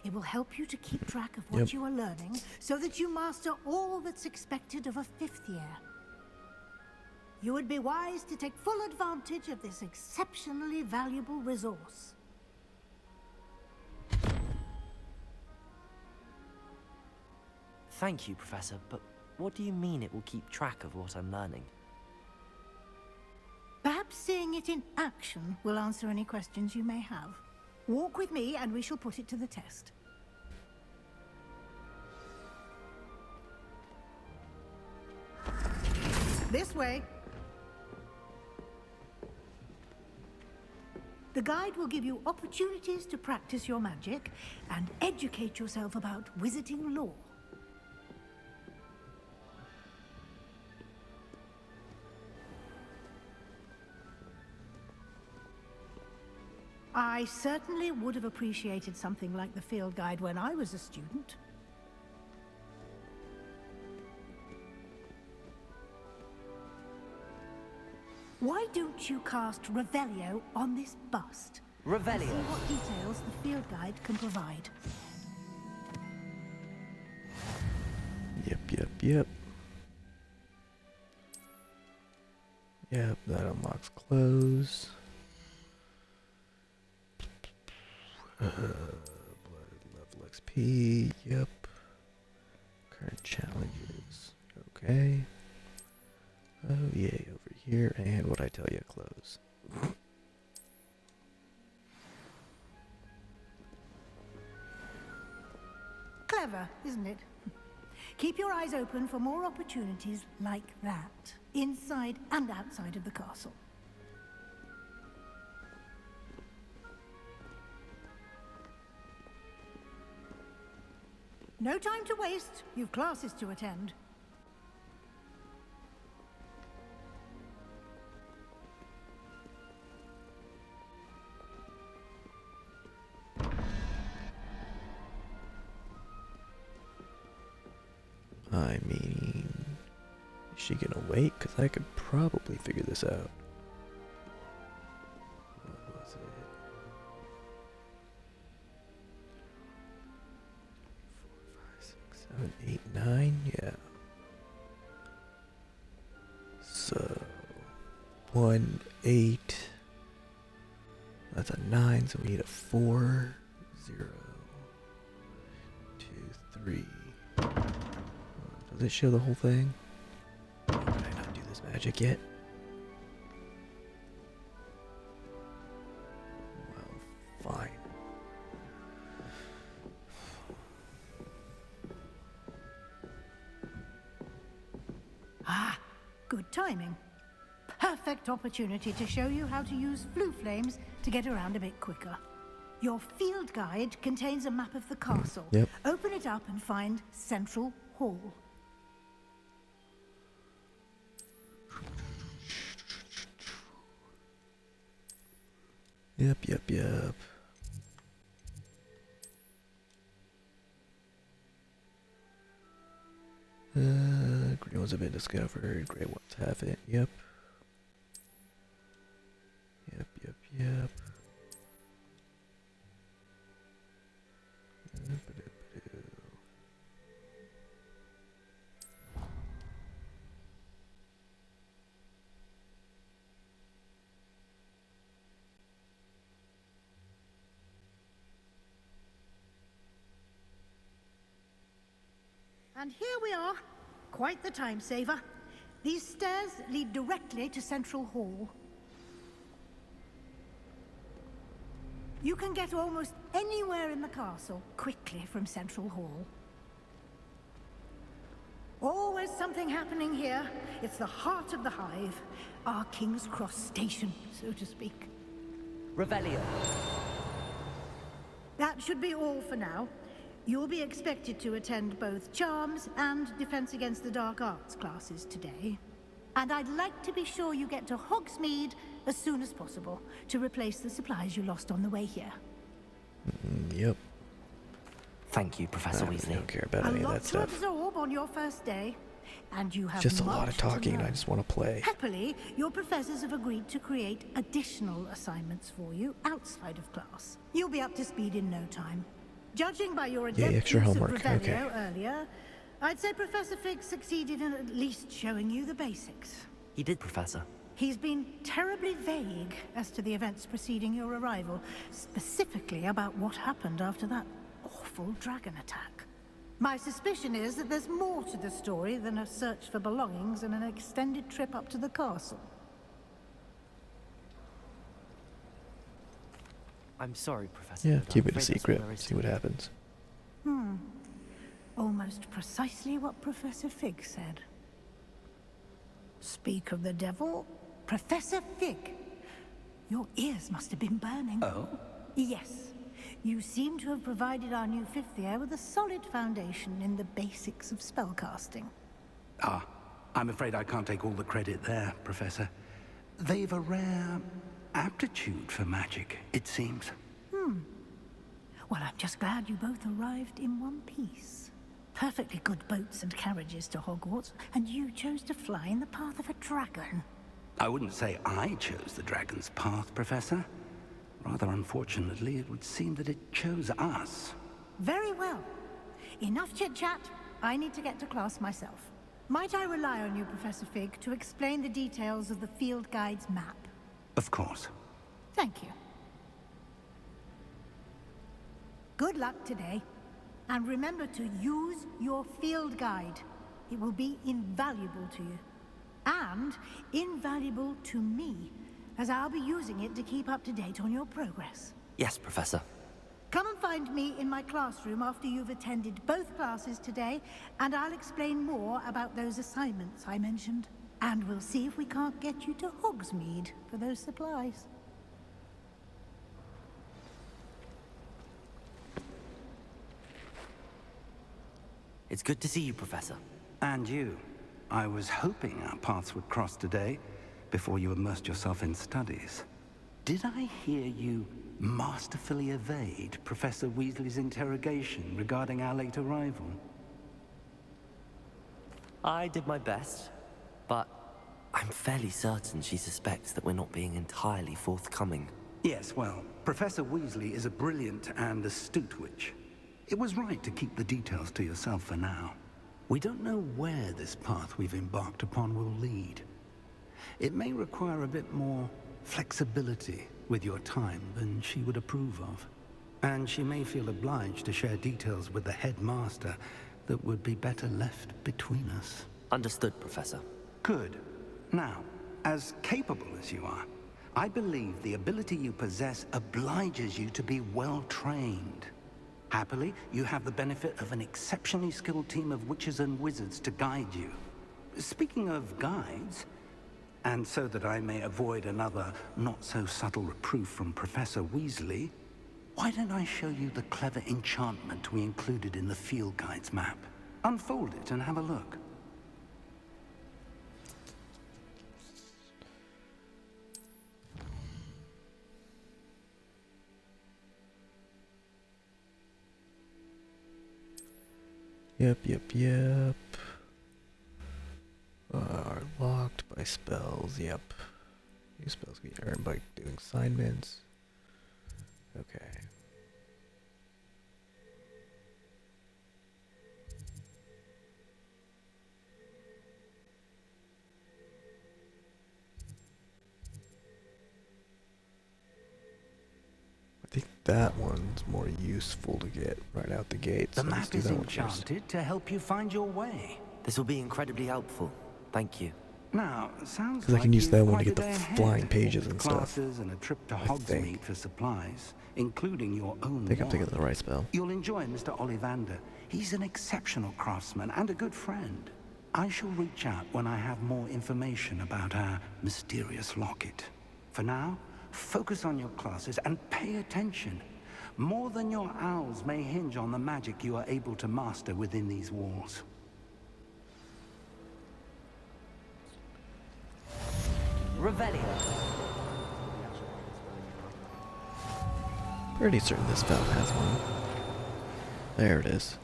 It will help you to keep track of what you are learning so that you master all that's expected of a fifth year. You would be wise to take full advantage of this exceptionally valuable resource. Thank you, Professor, but what do you mean it will keep track of what I'm learning? Perhaps seeing it in action will answer any questions you may have. Walk with me and we shall put it to the test. This way. The guide will give you opportunities to practice your magic and educate yourself about wizarding lore. I certainly would have appreciated something like the field guide when I was a student. Why don't you cast Revelio on this bust? Revelio? See what details the field guide can provide. Yep. Yep, that unlocks clothes. Level XP, yep. Current challenges, okay. Oh yay, over here, and what I tell you, close. Clever, isn't it? Keep your eyes open for more opportunities like that, inside and outside of the castle. No time to waste. You've classes to attend. I mean, is she gonna wait? Because I could probably figure this out. What was it? 4, 5, 6, 7, 8, 9? Yeah. So, 1, 8. That's a 9, so we need a 4, 0, 2, 3. Does it show the whole thing? Oh, did I not do this magic yet? Well, fine. Ah, good timing. Perfect opportunity to show you how to use flue flames to get around a bit quicker. Your field guide contains a map of the castle. Yep. Open it up and find Central Hall. Yep. Green ones have been discovered. Gray ones haven't. Yep. And here we are. Quite the time saver. These stairs lead directly to Central Hall. You can get almost anywhere in the castle quickly from Central Hall. Always something happening here. It's the heart of the Hive. Our King's Cross station, so to speak. Revelio. That should be all for now. You'll be expected to attend both Charms and Defense Against the Dark Arts classes today. And I'd like to be sure you get to Hogsmeade as soon as possible to replace the supplies you lost on the way here. Yep. Thank you, Professor I Weasley. don't care about any of that A lot to stuff. absorb on your first day, and you have Just a lot much of to talking, and I learn. just want to play. Happily, your professors have agreed to create additional assignments for you outside of class. You'll be up to speed in no time. Judging by your adept extra use homework, of Revelio okay. earlier, I'd say Professor Fig succeeded in at least showing you the basics. He did, Professor. He's been terribly vague as to the events preceding your arrival, specifically about what happened after that awful dragon attack. My suspicion is that there's more to the story than a search for belongings and an extended trip up to the castle. I'm sorry, Professor. Yeah, but keep I'm it a afraid that's all secret. there is See to what it. happens. Almost precisely what Professor Fig said. Speak of the devil, Professor Fig. Your ears must have been burning. Oh? Yes. You seem to have provided our new fifth year with a solid foundation in the basics of spellcasting. Ah, I'm afraid I can't take all the credit there, Professor. They've a rare aptitude for magic, it seems. Well, I'm just glad you both arrived in one piece. Perfectly good boats and carriages to Hogwarts, and you chose to fly in the path of a dragon. I wouldn't say I chose the dragon's path, Professor. Rather unfortunately, it would seem that it chose us. Very well. Enough chit-chat. I need to get to class myself. Might I rely on you, Professor Fig, to explain the details of the field guide's map? Of course. Thank you. Good luck today. And remember to use your field guide. It will be invaluable to you. And invaluable to me, as I'll be using it to keep up to date on your progress. Yes, Professor. Come and find me in my classroom after you've attended both classes today, and I'll explain more about those assignments I mentioned. And we'll see if we can't get you to Hogsmeade for those supplies. It's good to see you, Professor. And you. I was hoping our paths would cross today, before you immersed yourself in studies. Did I hear you masterfully evade Professor Weasley's interrogation regarding our late arrival? I did my best, but I'm fairly certain she suspects that we're not being entirely forthcoming. Yes, well, Professor Weasley is a brilliant and astute witch. It was right to keep the details to yourself for now. We don't know where this path we've embarked upon will lead. It may require a bit more flexibility with your time than she would approve of. And she may feel obliged to share details with the headmaster that would be better left between us. Understood, Professor. Good. Now, as capable as you are, I believe the ability you possess obliges you to be well trained. Happily, you have the benefit of an exceptionally skilled team of witches and wizards to guide you. Speaking of guides, and so that I may avoid another not-so-subtle reproof from Professor Weasley, why don't I show you the clever enchantment we included in the field guide's map? Unfold it and have a look. Yep. Are locked by spells, yep. New spells can be earned by doing assignments. Okay. I think that one's more useful to get right out the gate. The So let's map do is that one first. enchanted to help you find your way. This will be incredibly helpful. Thank you. Now, sounds Because I can like use you've that one to quite get a the day ahead. flying pages and stuff. Classes and a trip to I think. Hogsmeade for supplies, including your own I think I'm wand. thinking of the right spell. You'll enjoy Mr. Ollivander. He's an exceptional craftsman and a good friend. I shall reach out when I have more information about our mysterious locket. For now, focus on your classes and pay attention. More than your owls may hinge on the magic you are able to master within these walls. Revelio. Pretty certain this spell has one. There it is.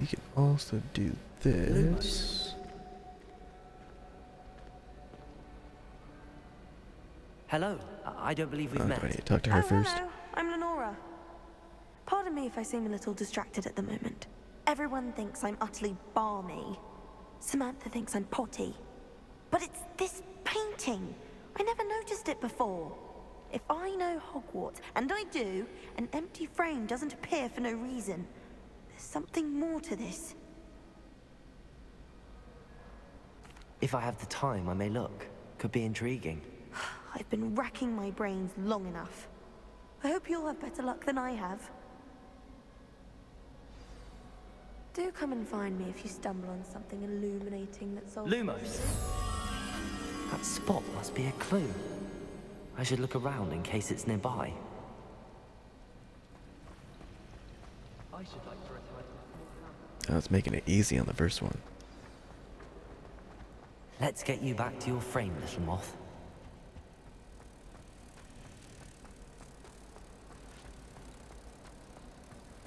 We can also do this. Hello. I don't believe we've Do I met. need to talk to her first? Hello, I'm Lenora. Pardon me if I seem a little distracted at the moment. Everyone thinks I'm utterly balmy. Samantha thinks I'm potty. But it's this painting. I never noticed it before. If I know Hogwarts, and I do, an empty frame doesn't appear for no reason. There's something more to this. If I have the time, I may look. Could be intriguing. I've been racking my brains long enough. I hope you'll have better luck than I have. Do come and find me if you stumble on something illuminating that solves... Lumos. That spot must be a clue. I should look around in case it's nearby. I was making it easy on the first one. Let's get you back to your frame, little moth.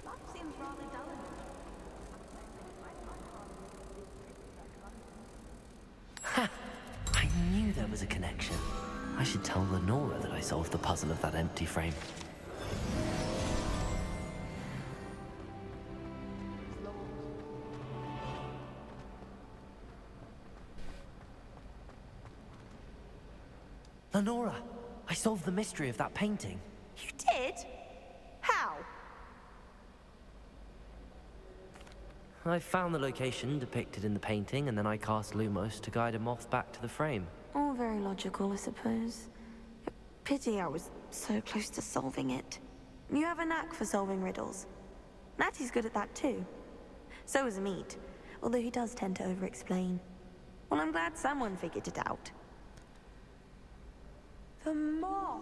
Life seems rather dull. Ha! I knew there was a connection. I should tell Lenora that I solved the puzzle of that empty frame. Lenora, I solved the mystery of that painting. You did? How? I found the location depicted in the painting, and then I cast Lumos to guide a moth back to the frame. All very logical, I suppose. Pity I was so close to solving it. You have a knack for solving riddles. Natty's good at that too. So is Meat, although he does tend to over-explain. Well, I'm glad someone figured it out. The moth!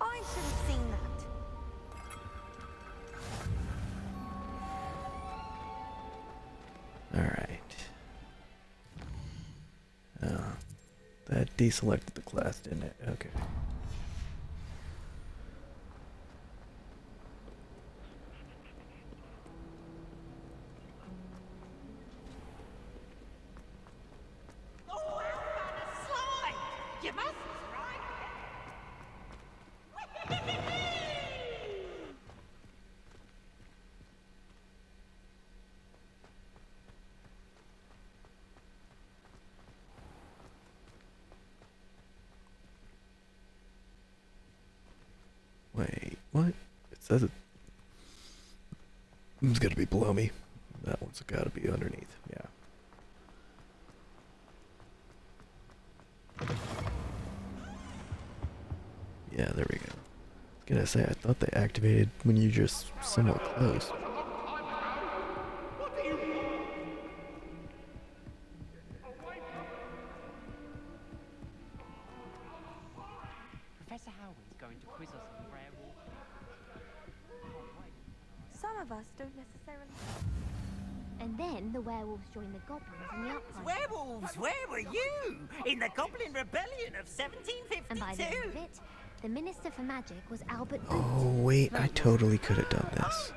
I should have seen that. Alright. Oh. That deselected the class, didn't it? Okay. Wait, what? It says it's gotta be below me. That one's gotta be underneath, yeah. Yeah, there we go. I was gonna say, I thought they activated when you just somewhat close. Professor Howard's going to quiz us on werewolf. Some of us don't necessarily... And then the werewolves joined the goblins in the uprising. Werewolves, where were you? In the Goblin Rebellion of 1752? And by the end of it, the Minister for Magic was Albert Boot. Oh wait, I totally could have done this.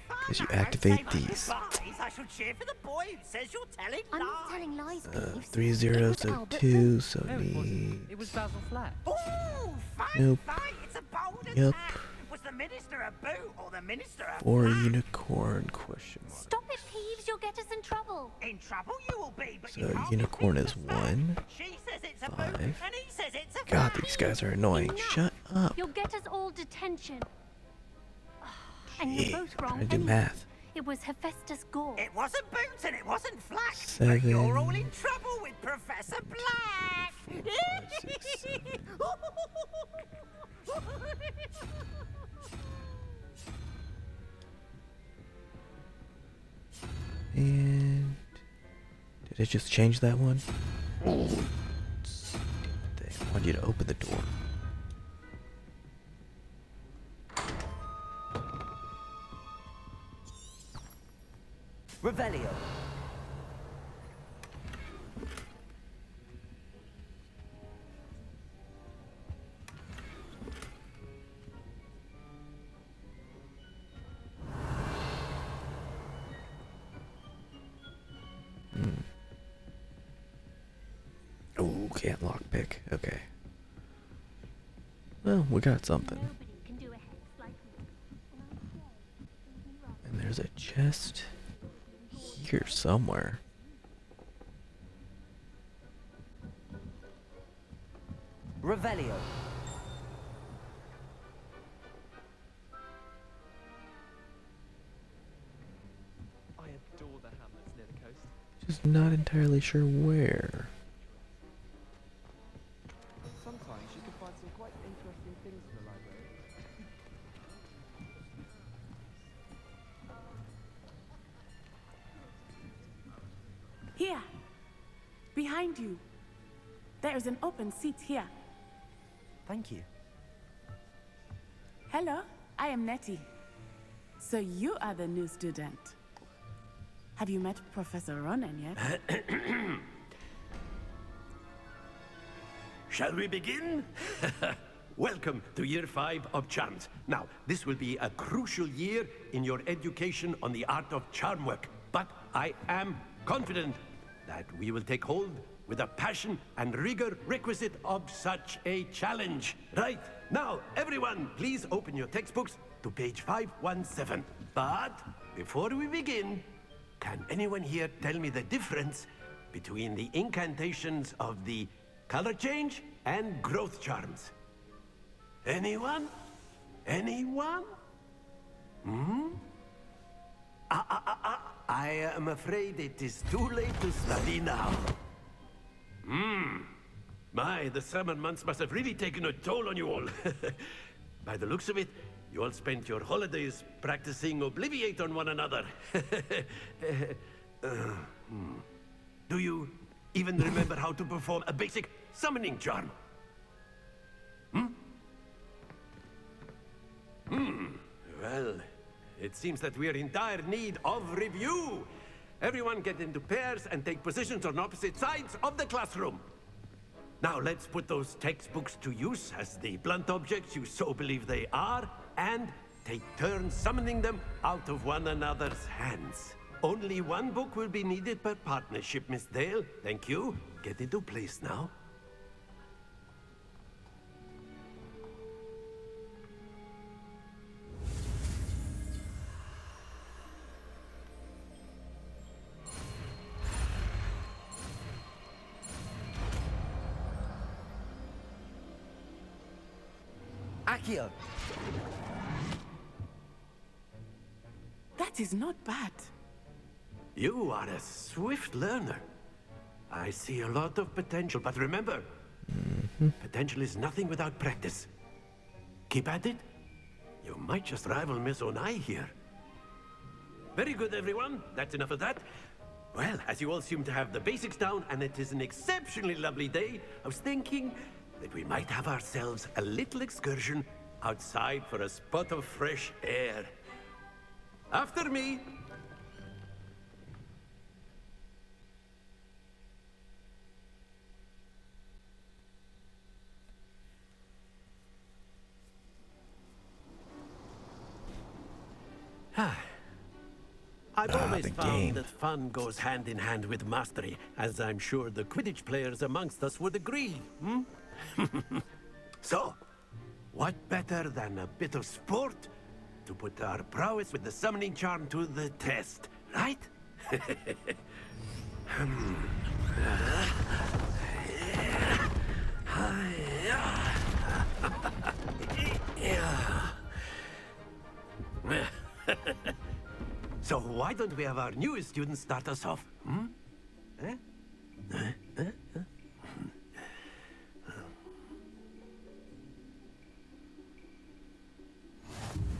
Because you activate these. I shall cheer for the boy who says you're telling I'm not telling lies, Peeves. 3 zeros, so 2, so need... It was Basil Flat. Ooh, Nope. it's a bold Yup. attack. Was the Minister a boot or the Minister a Or flat? unicorn question mark. Stop it, Peeves, you'll get us in trouble. In trouble you will be, but So you can't unicorn refuse is the fact. 1. She says it's a 5. boot, and he says it's a God, flat. these guys are annoying. Shut up. You'll get us all detention. And Gee, you're both wrong. trying to do anyway. math. It was Hephaestus Gore. It wasn't boots and it wasn't flack. 7. But you're all in trouble with Professor Black. 6, 7. And did it just change that one? They want you to open the door. Revelio. Oh, can't lockpick. Okay. Well, we got something. Nobody can do a hex like me. And there's a chest here somewhere. Revelio. I adore the hamlets near the coast. Just not entirely sure where. Sometimes you can find some quite interesting things in the library. Here. Behind you. There is an open seat here. Thank you. Hello, I am Nettie. So you are the new student. Have you met Professor Ronan yet? Shall we begin? Welcome to Year 5 of Charms. Now, this will be a crucial year in your education on the art of charm work. But I am confident that we will take hold with the passion and rigor requisite of such a challenge. Right, now, everyone, please open your textbooks to page 517. But before we begin, can anyone here tell me the difference between the incantations of the color change and growth charms? Anyone? Anyone? Hmm? am afraid it is too late to study now. My, the summer months must have really taken a toll on you all. By the looks of it, you all spent your holidays practicing Obliviate on one another. Do you even remember how to perform a basic summoning charm? Well, it seems that we are in dire need of review. Everyone get into pairs and take positions on opposite sides of the classroom. Now let's put those textbooks to use as the blunt objects you so believe they are, and take turns summoning them out of one another's hands. Only one book will be needed per partnership, Miss Dale. Thank you. Get into place now. Accio! That is not bad. You are a swift learner. I see a lot of potential, but remember, potential is nothing without practice. Keep at it. You might just rival Miss Onai here. Very good, everyone. That's enough of that. Well, as you all seem to have the basics down, and it is an exceptionally lovely day, I was thinking that we might have ourselves a little excursion outside for a spot of fresh air. After me. I've always found that fun goes hand in hand with mastery, as I'm sure the Quidditch players amongst us would agree, So, what better than a bit of sport to put our prowess with the summoning charm to the test, right? So why don't we have our newest student start us off?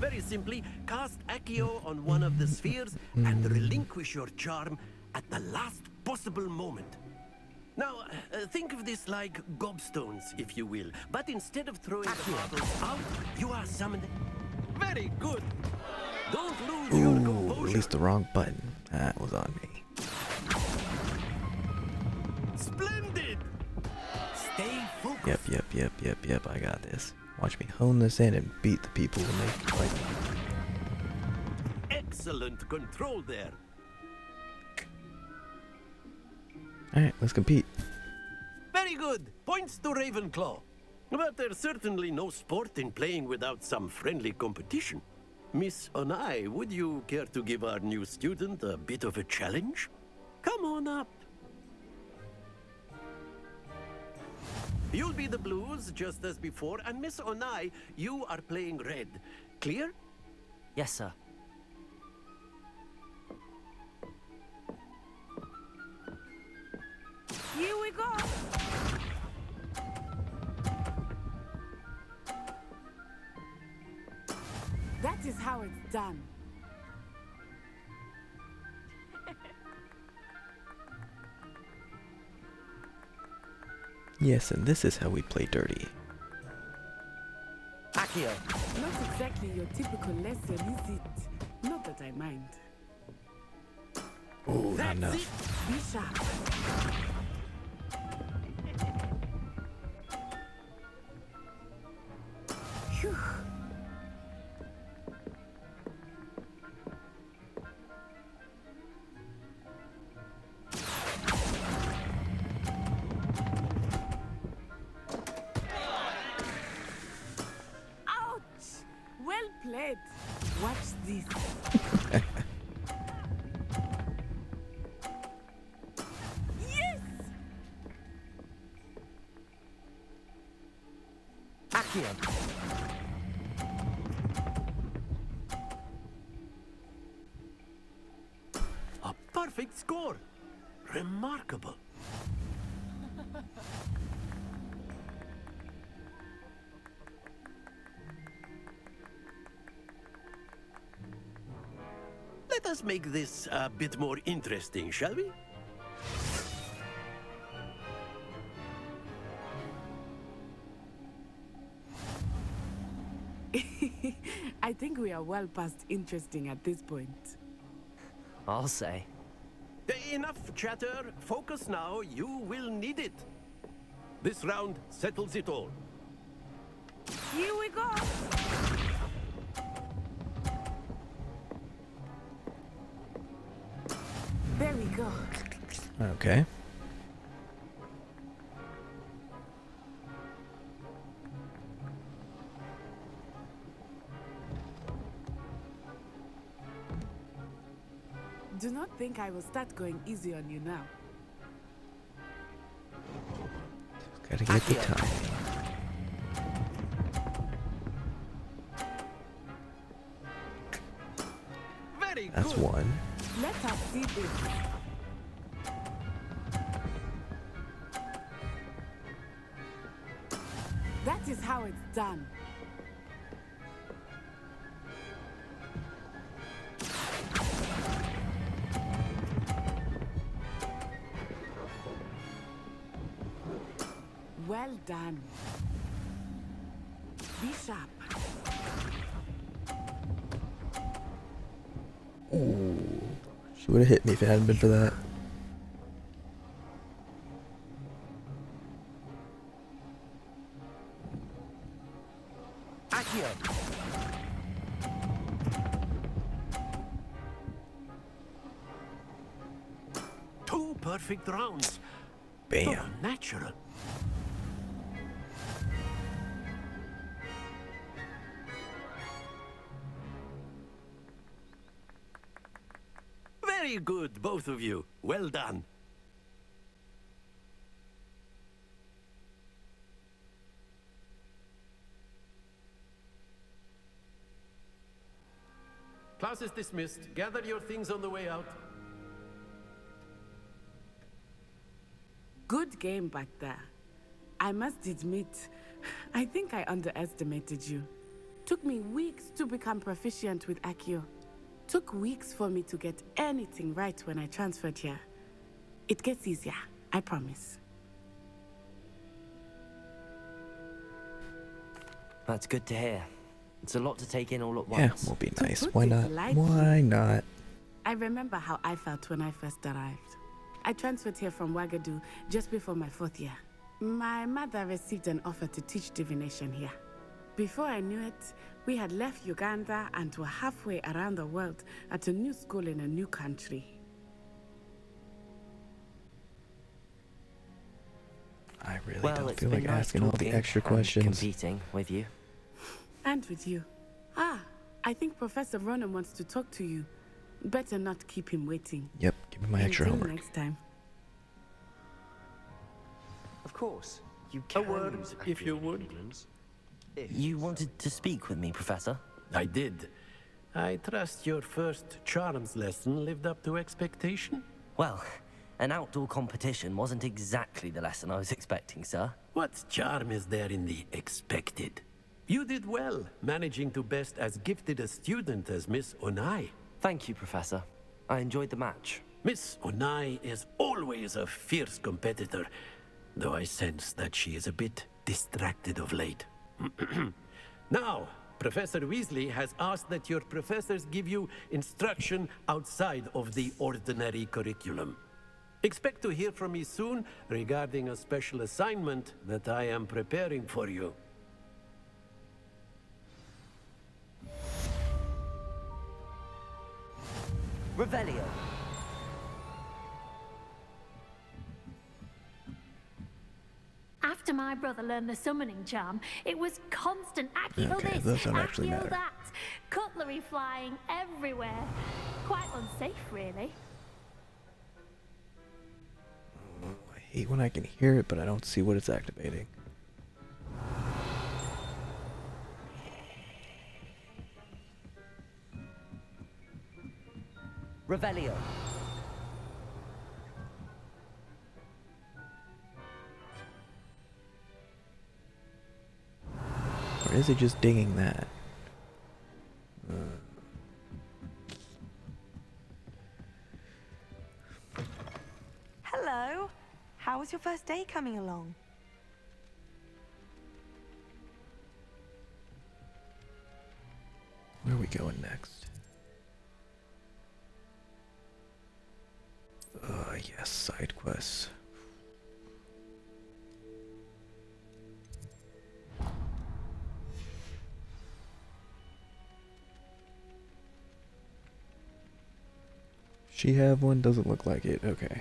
Very simply, cast Accio on one of the spheres and relinquish your charm at the last possible moment. Now, think of this like gobstones, if you will. But instead of throwing the bottles out, you are summoned. Very good. Don't lose your composure. Released the wrong button. That was on me. Splendid. Stay focused. Yep. I got this. Watch me hone this in and beat the people who make it like me. Excellent control there. Alright, let's compete. Very good. Points to Ravenclaw. But there's certainly no sport in playing without some friendly competition. Miss Onai, would you care to give our new student a bit of a challenge? Come on up. You'll be the blues, just as before, and Miss Onai, you are playing red. Clear? Yes, sir. Here we go! That is how it's done. Yes, and this is how we play dirty. Accio! Not exactly your typical lesson, is it? Not that I mind. Oh, not enough. Be sharp. Phew. Well played. Watch this. Yes! Accio! A perfect score. Remarkable. Let us make this a bit more interesting, shall we? I think we are well past interesting at this point. I'll say. Enough chatter. Focus now. You will need it. This round settles it all. Here we go! There we go. Okay. Do not think I will start going easy on you now. Gotta get the time. Very That's good. one. Let us see this. That is how it's done. Well done. Be sharp. Ooh. She would have hit me if it hadn't been for that. Accio. Two perfect rounds. Bam. Oh, natural. Very good, both of you. Well done. Class is dismissed. Gather your things on the way out. Good game back there. I must admit, I think I underestimated you. Took me weeks to become proficient with Accio. Took weeks for me to get anything right when I transferred here. It gets easier, I promise. That's good to hear. It's a lot to take in all at Yeah, once. will be To nice. put Why it not? lightly. Why not? I remember how I felt when I first arrived. I transferred here from Wagadu just before my 4th year. My mother received an offer to teach divination here. Before I knew it, we had left Uganda and were halfway around the world at a new school in a new country. I really Well, don't it's feel been like nice asking all the talking extra and questions. competing with you. And with you. Ah, I think Professor Ronan wants to talk to you. Better not keep him waiting. Yep, give me my extra Until homework. next time. Of course, you A can word, use if you Accio would. treatments. You wanted to speak with me, Professor? I did. I trust your first charms lesson lived up to expectation? Well, an outdoor competition wasn't exactly the lesson I was expecting, sir. What charm is there in the expected? You did well, managing to best as gifted a student as Miss Onai. Thank you, Professor. I enjoyed the match. Miss Onai is always a fierce competitor, though I sense that she is a bit distracted of late. Now, Professor Weasley has asked that your professors give you instruction outside of the ordinary curriculum. Expect to hear from me soon regarding a special assignment that I am preparing for you. Revelio. After my brother learned the summoning charm, it was constant Accio Okay, this, those don't actually Accio matter. that, cutlery flying everywhere. Quite unsafe, really. I hate when I can hear it, but I don't see what it's activating. Revelio. is it just dinging that? Hello. How was your first day coming along? Where are we going next? Yes, side quests. She have one? Doesn't look like it. Okay.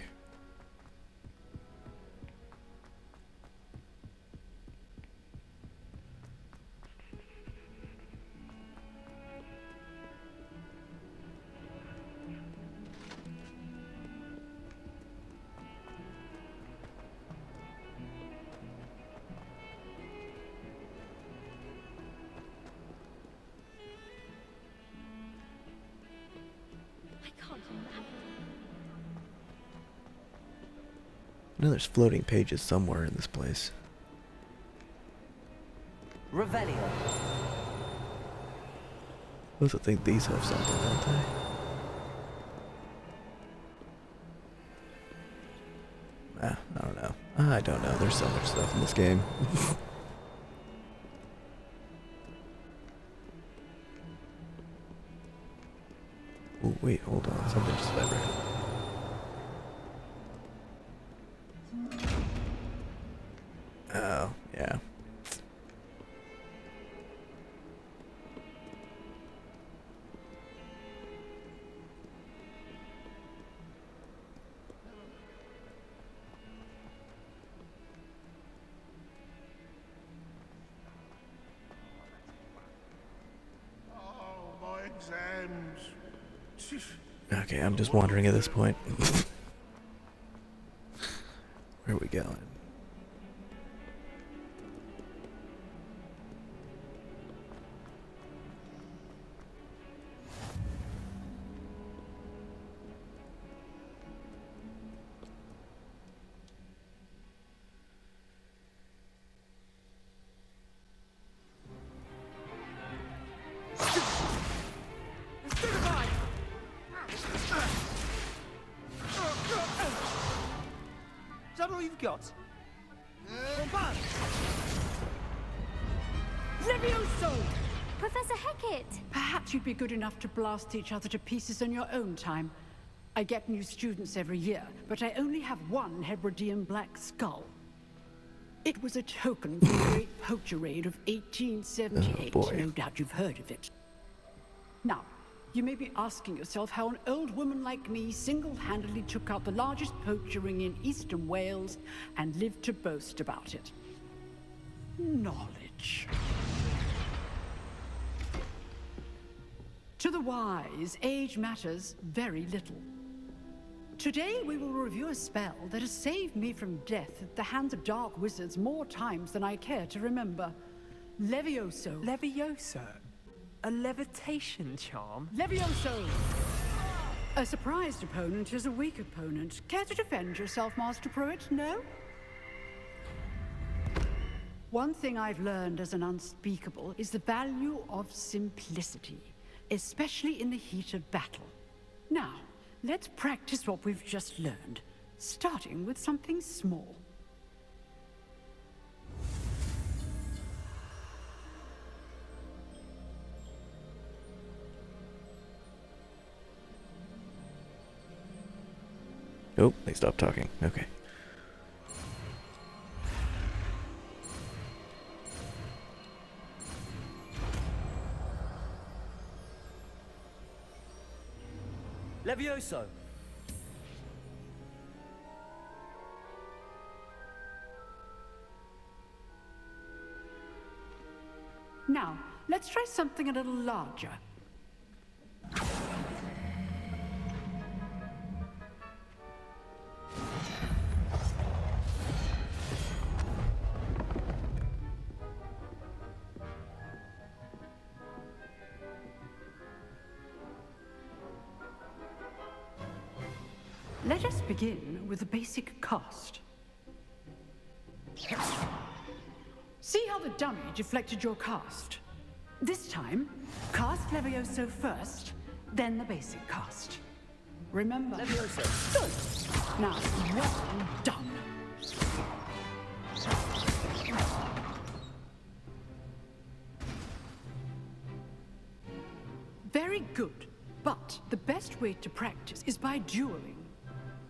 I know there's floating pages somewhere in this place. Revelio. I also think these have something, don't they? I don't know. I don't know. There's so much stuff in this game. Oh, wait, hold on. Something just vibrated. Oh, yeah. Okay, I'm just wandering at this point. Where are we going? Is that all you've got? Levioso! Professor Hecat! Perhaps you'd be good enough to blast each other to pieces on your own time. I get new students every year, but I only have one Hebridean black skull. It was a token from the Great Poacher Raid of 1878. Oh, boy. No doubt you've heard of it. Now, you may be asking yourself how an old woman like me single-handedly took out the largest poacher ring in eastern Wales and lived to boast about it. Knowledge. To the wise, age matters very little. Today we will review a spell that has saved me from death at the hands of dark wizards more times than I care to remember. Levioso. Levioso? A levitation charm? Levioso! A surprised opponent is a weak opponent. Care to defend yourself, Master Pruitt? No? One thing I've learned as an unspeakable is the value of simplicity, especially in the heat of battle. Now, let's practice what we've just learned, starting with something small. Oh, they stopped talking. Okay. Levioso. Now, let's try something a little larger. Let us begin with the basic cast. See how the dummy deflected your cast. This time, cast Levioso first, then the basic cast. Remember? Levioso. Good. Now, well done. Very good. But the best way to practice is by dueling.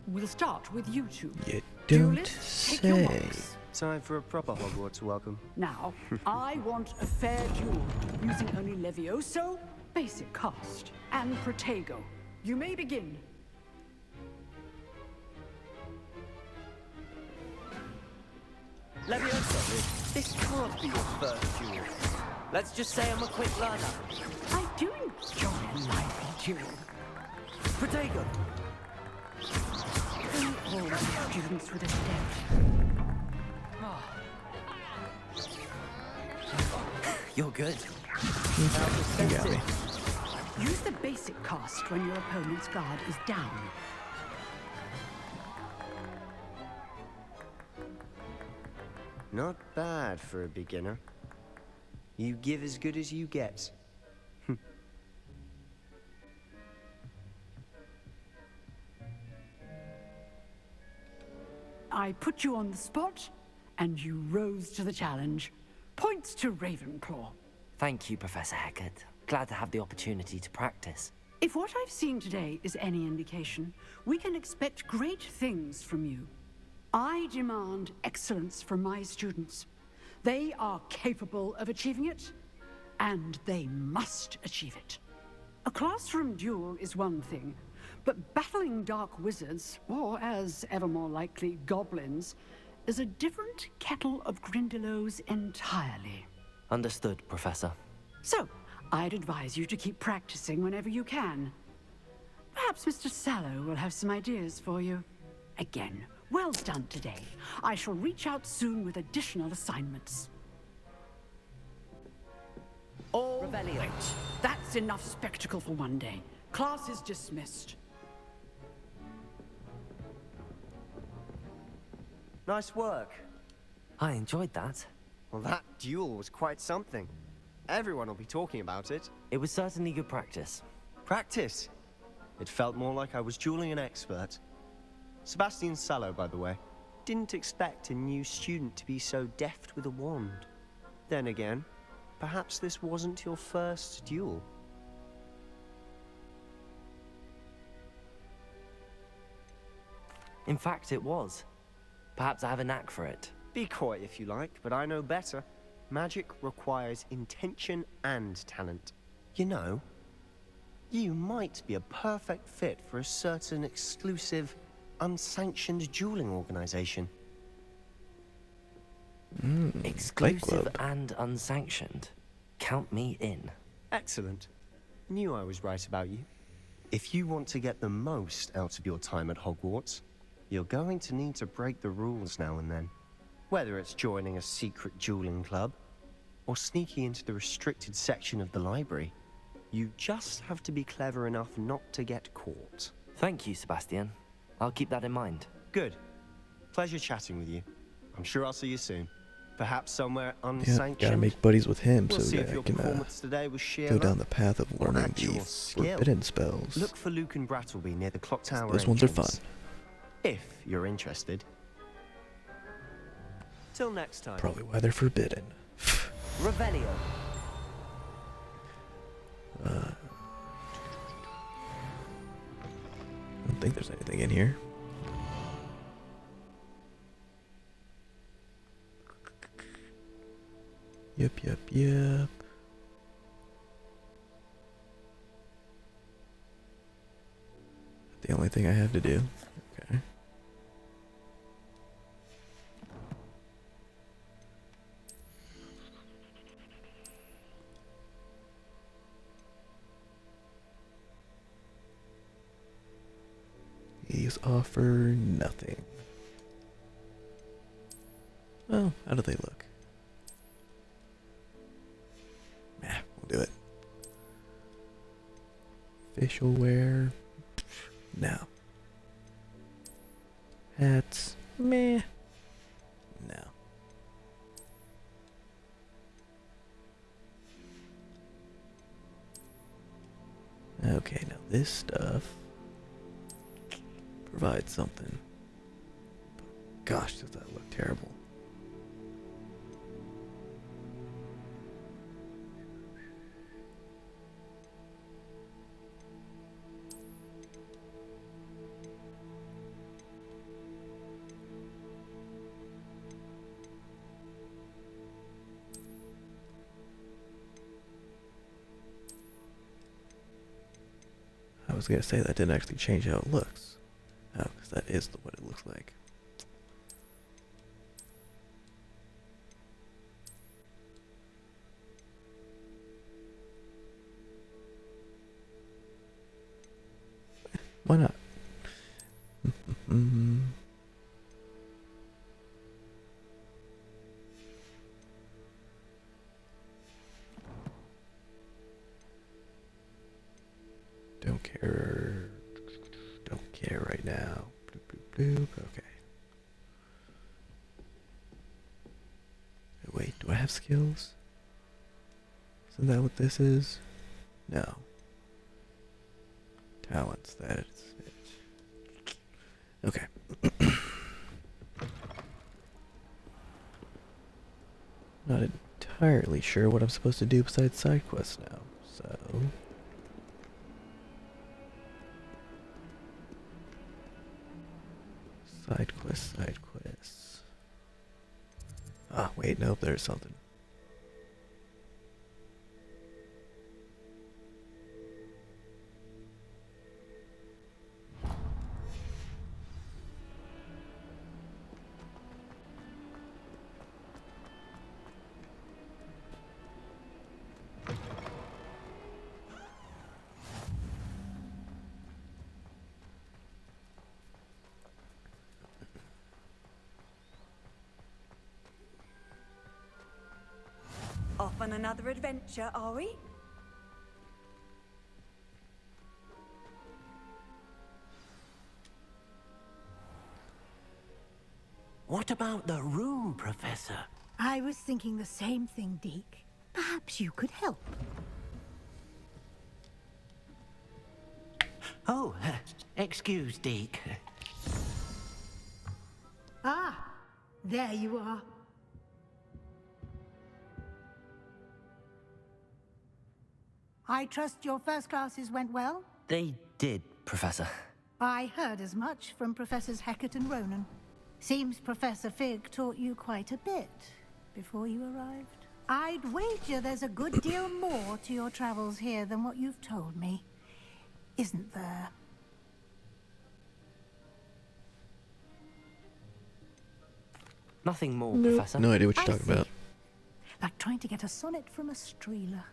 We'll start with you two. You don't Duelists, take your say. marks. Time for a proper Hogwarts welcome. Now, I want a fair duel, using only Levioso, basic cast, and Protego. You may begin. Levioso, this can't be your first duel. Let's just say I'm a quick learner. I do enjoy a lively duel. Protego! Fill all my students with a step. You're good. You got me. Use the basic cast when your opponent's guard is down. Not bad for a beginner. You give as good as you get. I put you on the spot, and you rose to the challenge. Points to Ravenclaw. Thank you, Professor Hecat. Glad to have the opportunity to practice. If what I've seen today is any indication, we can expect great things from you. I demand excellence from my students. They are capable of achieving it, and they must achieve it. A classroom duel is one thing, but battling dark wizards, or as ever more likely, goblins, is a different kettle of Grindylows entirely. Understood, Professor. So, I'd advise you to keep practicing whenever you can. Perhaps Mr. Sallow will have some ideas for you. Again, well done today. I shall reach out soon with additional assignments. All right. That's enough spectacle for one day. Class is dismissed. Nice work. I enjoyed that. Well, that duel was quite something. Everyone will be talking about it. It was certainly good practice. Practice? It felt more like I was dueling an expert. Sebastian Sallow, by the way. Didn't expect a new student to be so deft with a wand. Then again, perhaps this wasn't your first duel. In fact, it was. Perhaps I have a knack for it. Be coy if you like, but I know better. Magic requires intention and talent. You know, you might be a perfect fit for a certain exclusive, unsanctioned dueling organization. Exclusive and unsanctioned. Count me in. Excellent. Knew I was right about you. If you want to get the most out of your time at Hogwarts, you're going to need to break the rules now and then. Whether it's joining a secret dueling club, or sneaking into the restricted section of the library, you just have to be clever enough not to get caught. Thank you, Sebastian. I'll keep that in mind. Good. Pleasure chatting with you. I'm sure I'll see you soon. Perhaps somewhere unsanctioned. Yeah, gotta make buddies with him We'll so see that if I your can performance today was sheer go down luck the path of or learning actual the skill. forbidden spells. Look for Luke and Brattleby near the clock tower. Those ones are entrance. fun. If you're interested. Till next time. Probably why they're forbidden. Revelio. I don't think there's anything in here. Yep. The only thing I have to do. Okay. These offer nothing. Oh, how do they look? Nah, we'll do it. Facial wear. No. Hats. Meh. No. Okay, now this stuff provides something. But gosh, does that look terrible. I was gonna say that didn't actually change how it looks. Oh, because that is what it looks like. Why not? Don't care right now. Bloop, bloop, bloop. Okay. Wait, do I have skills? Isn't that what this is? No. Talents, that's it. Okay. Not entirely sure what I'm supposed to do besides side quests now, so... Side quests. Ah, wait, nope, there's something. Off on another adventure, are we? What about the room, Professor? I was thinking the same thing, Deke. Perhaps you could help. Oh, excuse, Deke. Ah, there you are. I trust your first classes went well? They did, Professor. I heard as much from Professors Hecat and Ronan. Seems Professor Fig taught you quite a bit before you arrived. I'd wager there's a good deal more to your travels here than what you've told me. Isn't there? Nothing more, Professor. No idea what you're talking about. Like trying to get a sonnet from a streeler.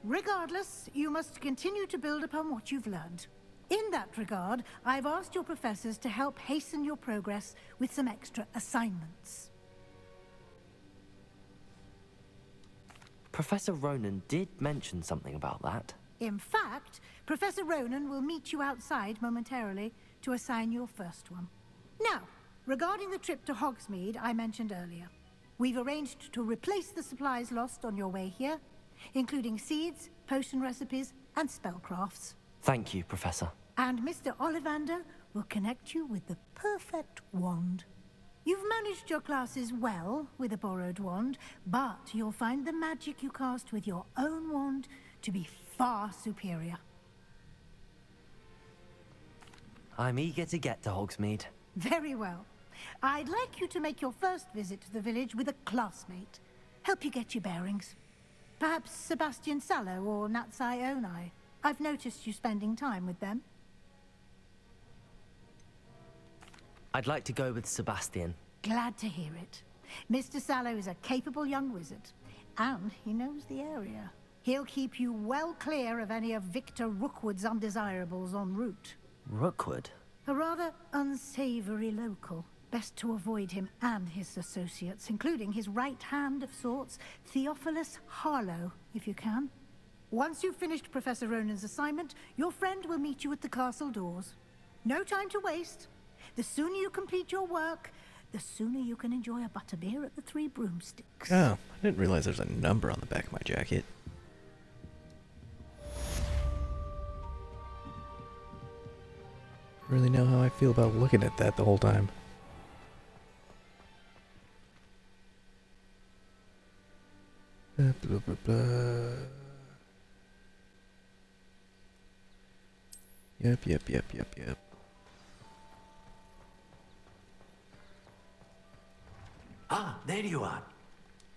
Regardless, you must continue to build upon what you've learned. In that regard, I've asked your professors to help hasten your progress with some extra assignments. Professor Ronan did mention something about that. In fact, Professor Ronan will meet you outside momentarily to assign your first one. Now, regarding the trip to Hogsmeade I mentioned earlier, we've arranged to replace the supplies lost on your way here, including seeds, potion recipes, and spellcrafts. Thank you, Professor. And Mr. Ollivander will connect you with the perfect wand. You've managed your classes well with a borrowed wand, but you'll find the magic you cast with your own wand to be far superior. I'm eager to get to Hogsmeade. Very well. I'd like you to make your first visit to the village with a classmate. Help you get your bearings. Perhaps Sebastian Sallow or Natsai Onai. I've noticed you spending time with them. I'd like to go with Sebastian. Glad to hear it. Mr. Sallow is a capable young wizard, and he knows the area. He'll keep you well clear of any of Victor Rookwood's undesirables en route. Rookwood? A rather unsavory local. Best to avoid him and his associates, including his right hand of sorts, Theophilus Harlow, if you can. Once you've finished Professor Ronan's assignment, your friend will meet you at the castle doors. No time to waste. The sooner you complete your work, the sooner you can enjoy a butterbeer at the Three Broomsticks. Oh, I didn't realize there's a number on the back of my jacket. really know how I feel about looking at that the whole time. Blah, blah, blah. Yep. Ah, there you are.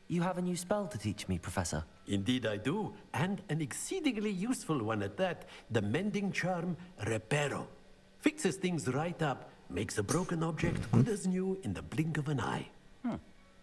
You have a new spell to teach me, Professor. Indeed I do, and an exceedingly useful one at that. The mending charm, Reparo. Fixes things right up, makes a broken object good as new in the blink of an eye.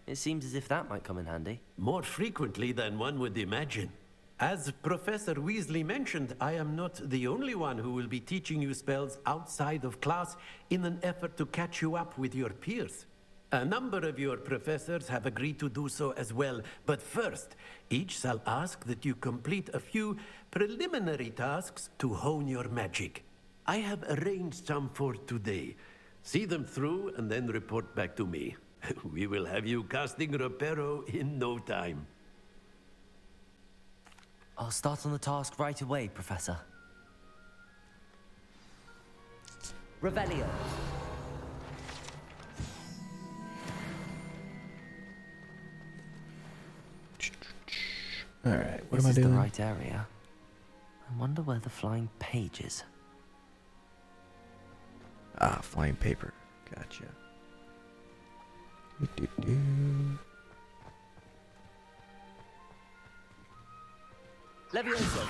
It seems as if that might come in handy. More frequently than one would imagine. As Professor Weasley mentioned, I am not the only one who will be teaching you spells outside of class in an effort to catch you up with your peers. A number of your professors have agreed to do so as well, but first, each shall ask that you complete a few preliminary tasks to hone your magic. I have arranged some for today. See them through and then report back to me. We will have you casting Reparo in no time. I'll start on the task right away, Professor. Revelio. Alright, what This am I is doing? the right area. I wonder where the flying page is. Ah, flying paper. Gotcha. Do-do-do. Levioso.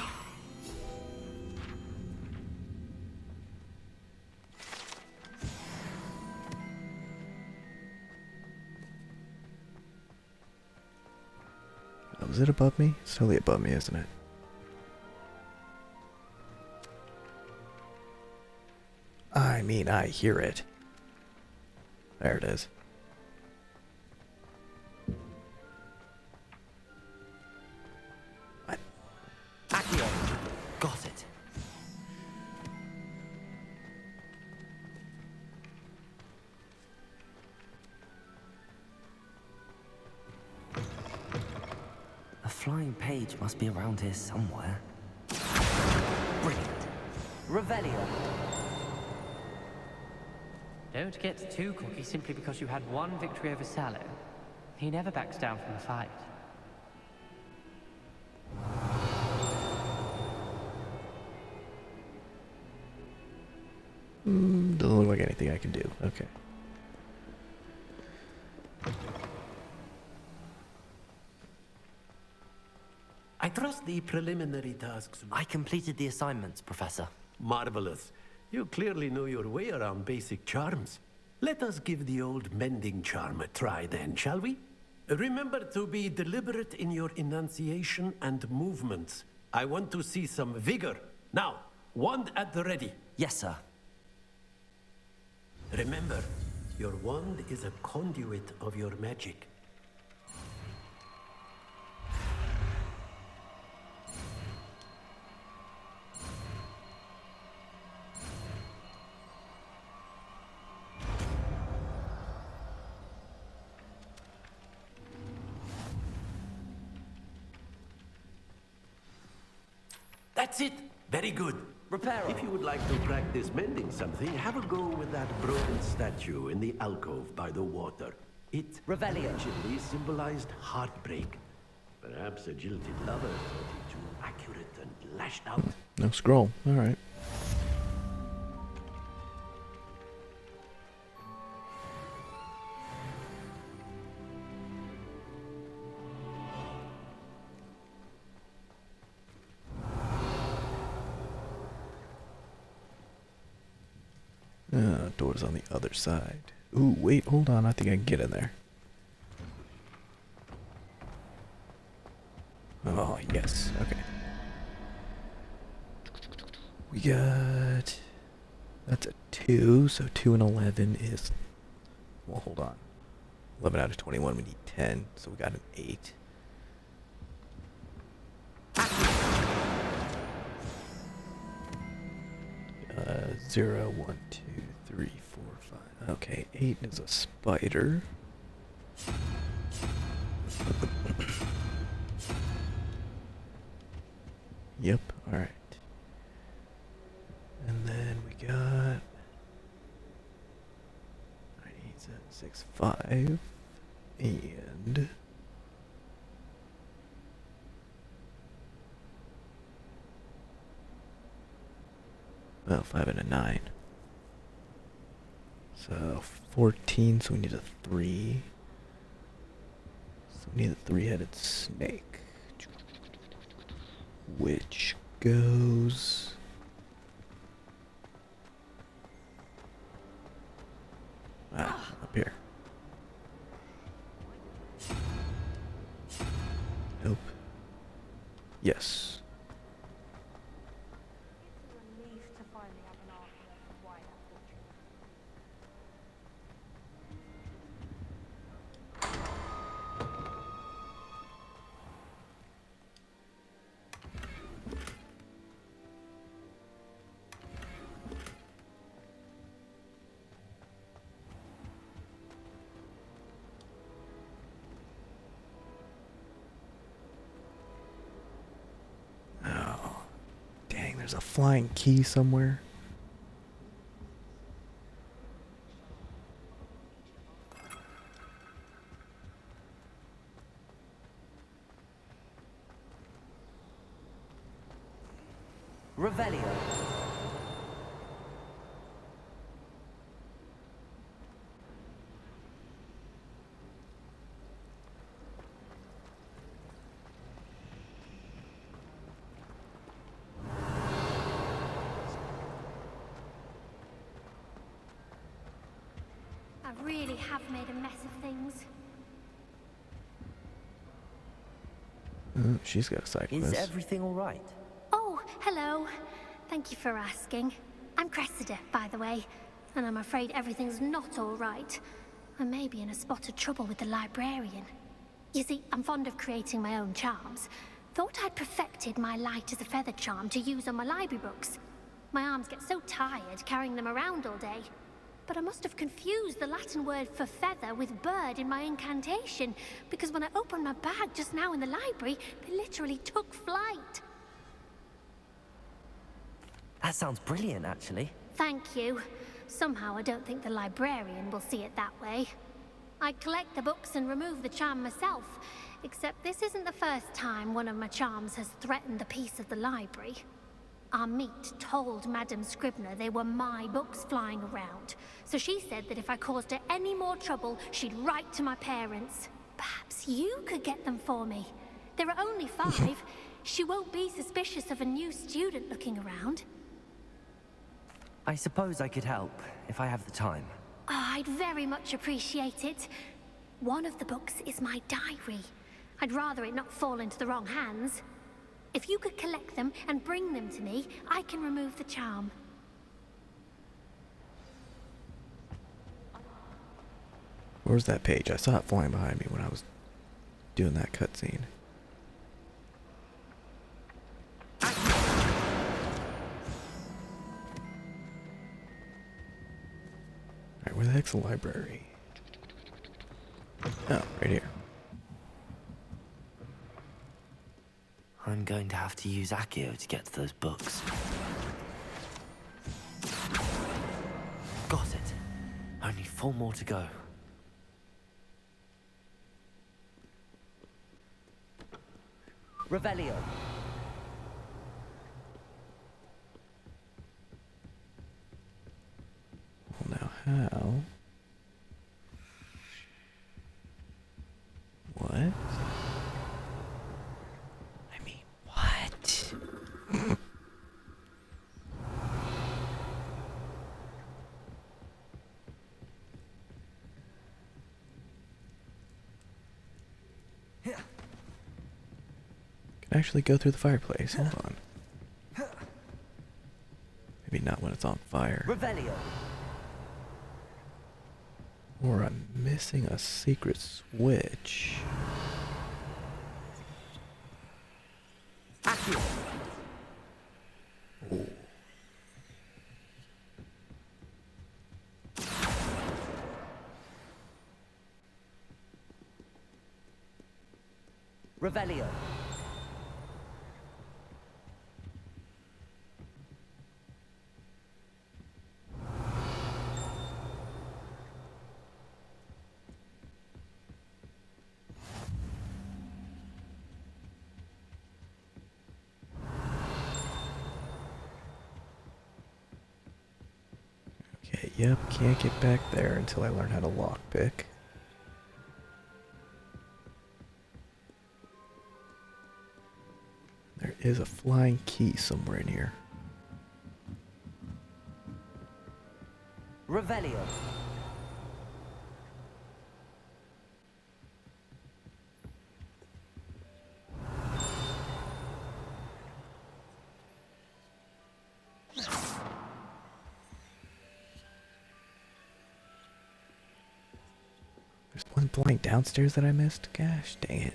Oh, is it above me? It's totally above me, isn't it? I mean, I hear it. There it is. What? Accio. Got it. A flying page must be around here somewhere. Brilliant. Revelio. Don't get too cocky simply because you had one victory over Sallow. He never backs down from a fight. Doesn't look like anything I can do. Okay. I trust the preliminary tasks. I completed the assignments, Professor. Marvelous. You clearly know your way around basic charms. Let us give the old mending charm a try then, shall we? Remember to be deliberate in your enunciation and movements. I want to see some vigor. Now, wand at the ready. Yes, sir. Remember, your wand is a conduit of your magic. That's it. Very good. Reparo. If you would like to practice mending something, have a go with that broken statue in the alcove by the water. It Revelio. originally symbolized heartbreak. Perhaps a jilted lover thought it too accurate and lashed out. No scroll. Alright. Door's on the other side. Ooh, wait, hold on. I think I can get in there. Oh, yes. Okay. We got... That's a 2, so 2 and 11 is... Well, hold on. 11 out of 21, we need 10, so we got an 8. 0, 1, 2, 3, 4, 5. Okay, 8 is a spider. Yep, alright. And then we got 6, 5, and well, 5 and a 9. So 14. So we need a 3. So we need a 3-headed snake, which goes. Up here. Nope. Yes. There's a flying key somewhere. Revelio. I really have made a mess of things. She's got a side quest. Is everything all right? Oh, hello. Thank you for asking. I'm Cressida, by the way, and I'm afraid everything's not all right. I may be in a spot of trouble with the librarian. You see, I'm fond of creating my own charms. Thought I'd perfected my light as a feather charm to use on my library books. My arms get so tired carrying them around all day. But I must have confused the Latin word for feather with bird in my incantation, because when I opened my bag just now in the library, they literally took flight. That sounds brilliant, actually. Thank you. Somehow I don't think the librarian will see it that way. I collect the books and remove the charm myself, except this isn't the first time one of my charms has threatened the peace of the library. Amit told Madame Scribner they were my books flying around, so she said that if I caused her any more trouble, she'd write to my parents. Perhaps you could get them for me. There are only 5. She won't be suspicious of a new student looking around. I suppose I could help, if I have the time. Oh, I'd very much appreciate it. One of the books is my diary. I'd rather it not fall into the wrong hands. If you could collect them and bring them to me, I can remove the charm. Where's that page? I saw it flying behind me when I was doing that cutscene. Alright, where the heck's the library? Oh, right here. I'm going to have to use Accio to get to those books. Got it. Only 4 more to go. Revelio. Well, now how? What? Can actually go through the fireplace. Hold on. Maybe not when it's on fire. Revelio. Or I'm missing a secret switch. Accio. Ooh. Revelio. Okay, yep, can't get back there until I learn how to lockpick. There is a flying key somewhere in here. Revelio. There's one blank downstairs that I missed? Gosh, dang it.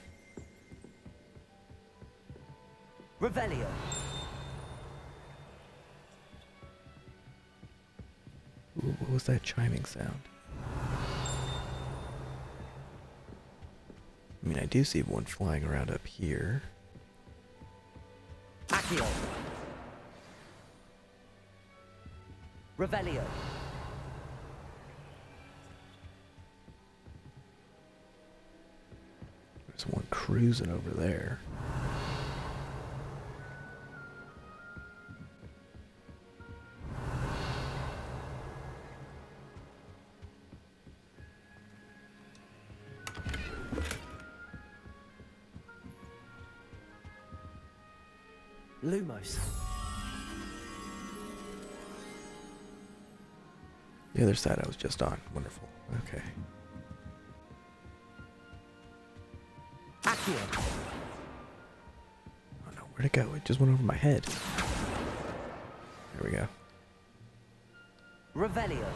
Revelio. Ooh, what was that chiming sound? I mean, I do see one flying around up here. Accio. Revelio. There's one cruising over there. Lumos. The other side I was just on. Wonderful. Okay. Accio. Oh no, where'd it go? It just went over my head. There we go. Revelio.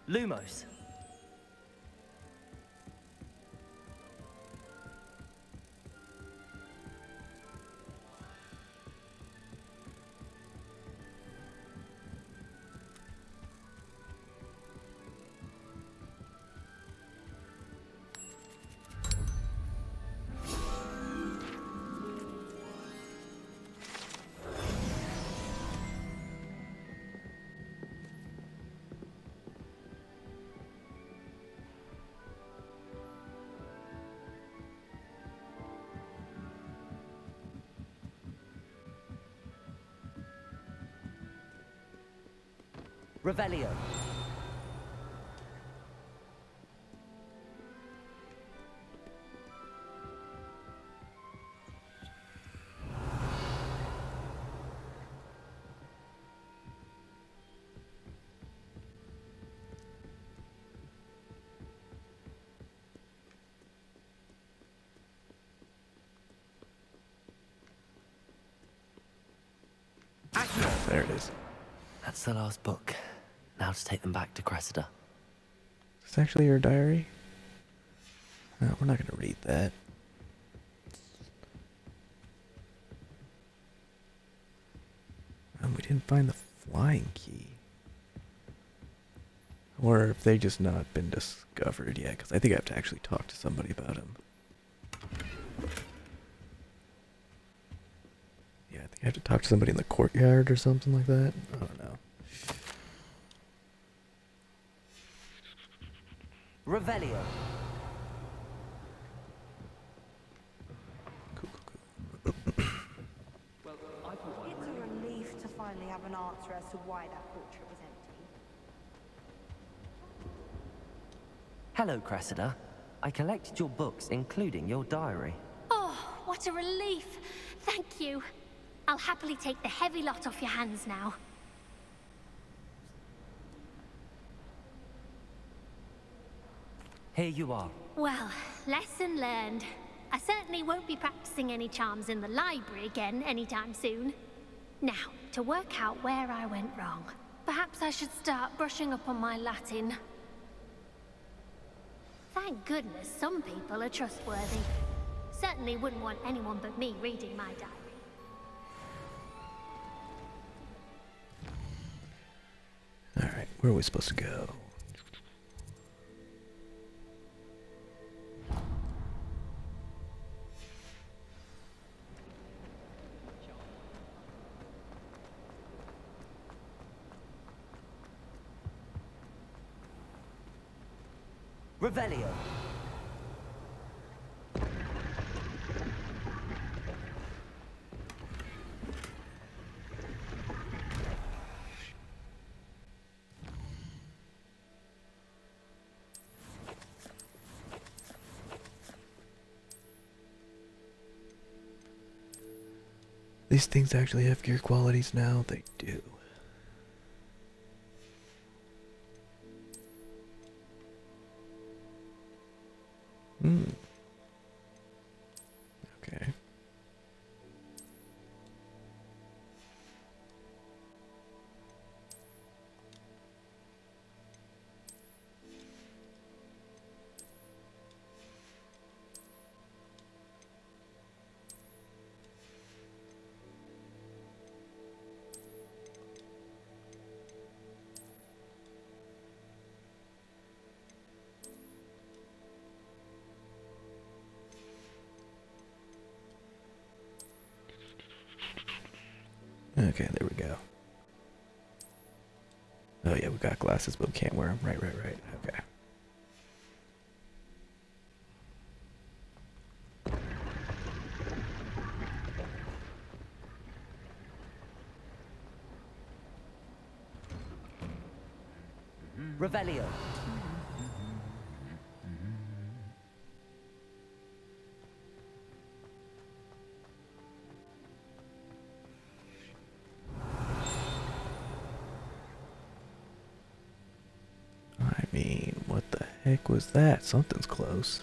Lumos. Revelio. There it is. That's the last book. Now to take them back to Cressida. Is this actually your diary? No, we're not going to read that. We didn't find the flying key. Or if they just not been discovered yet, because I think I have to actually talk to somebody about them. Yeah, I think I have to talk to somebody in the courtyard or something like that. I don't know. Revelio. It's a relief to finally have an answer as to why that portrait was empty. Hello, Cressida. I collected your books, including your diary. Oh, what a relief. Thank you. I'll happily take the heavy lot off your hands now. Here you are. Well, lesson learned. I certainly won't be practicing any charms in the library again anytime soon. Now, to work out where I went wrong. Perhaps I should start brushing up on my Latin. Thank goodness some people are trustworthy. Certainly wouldn't want anyone but me reading my diary. Alright, where are we supposed to go? Revelio. These things actually have gear qualities now? They do. Okay. Okay, there we go. Oh yeah, we got glasses, but we can't wear them. Right. Okay. Revelio. I mean, what the heck was that? Something's close.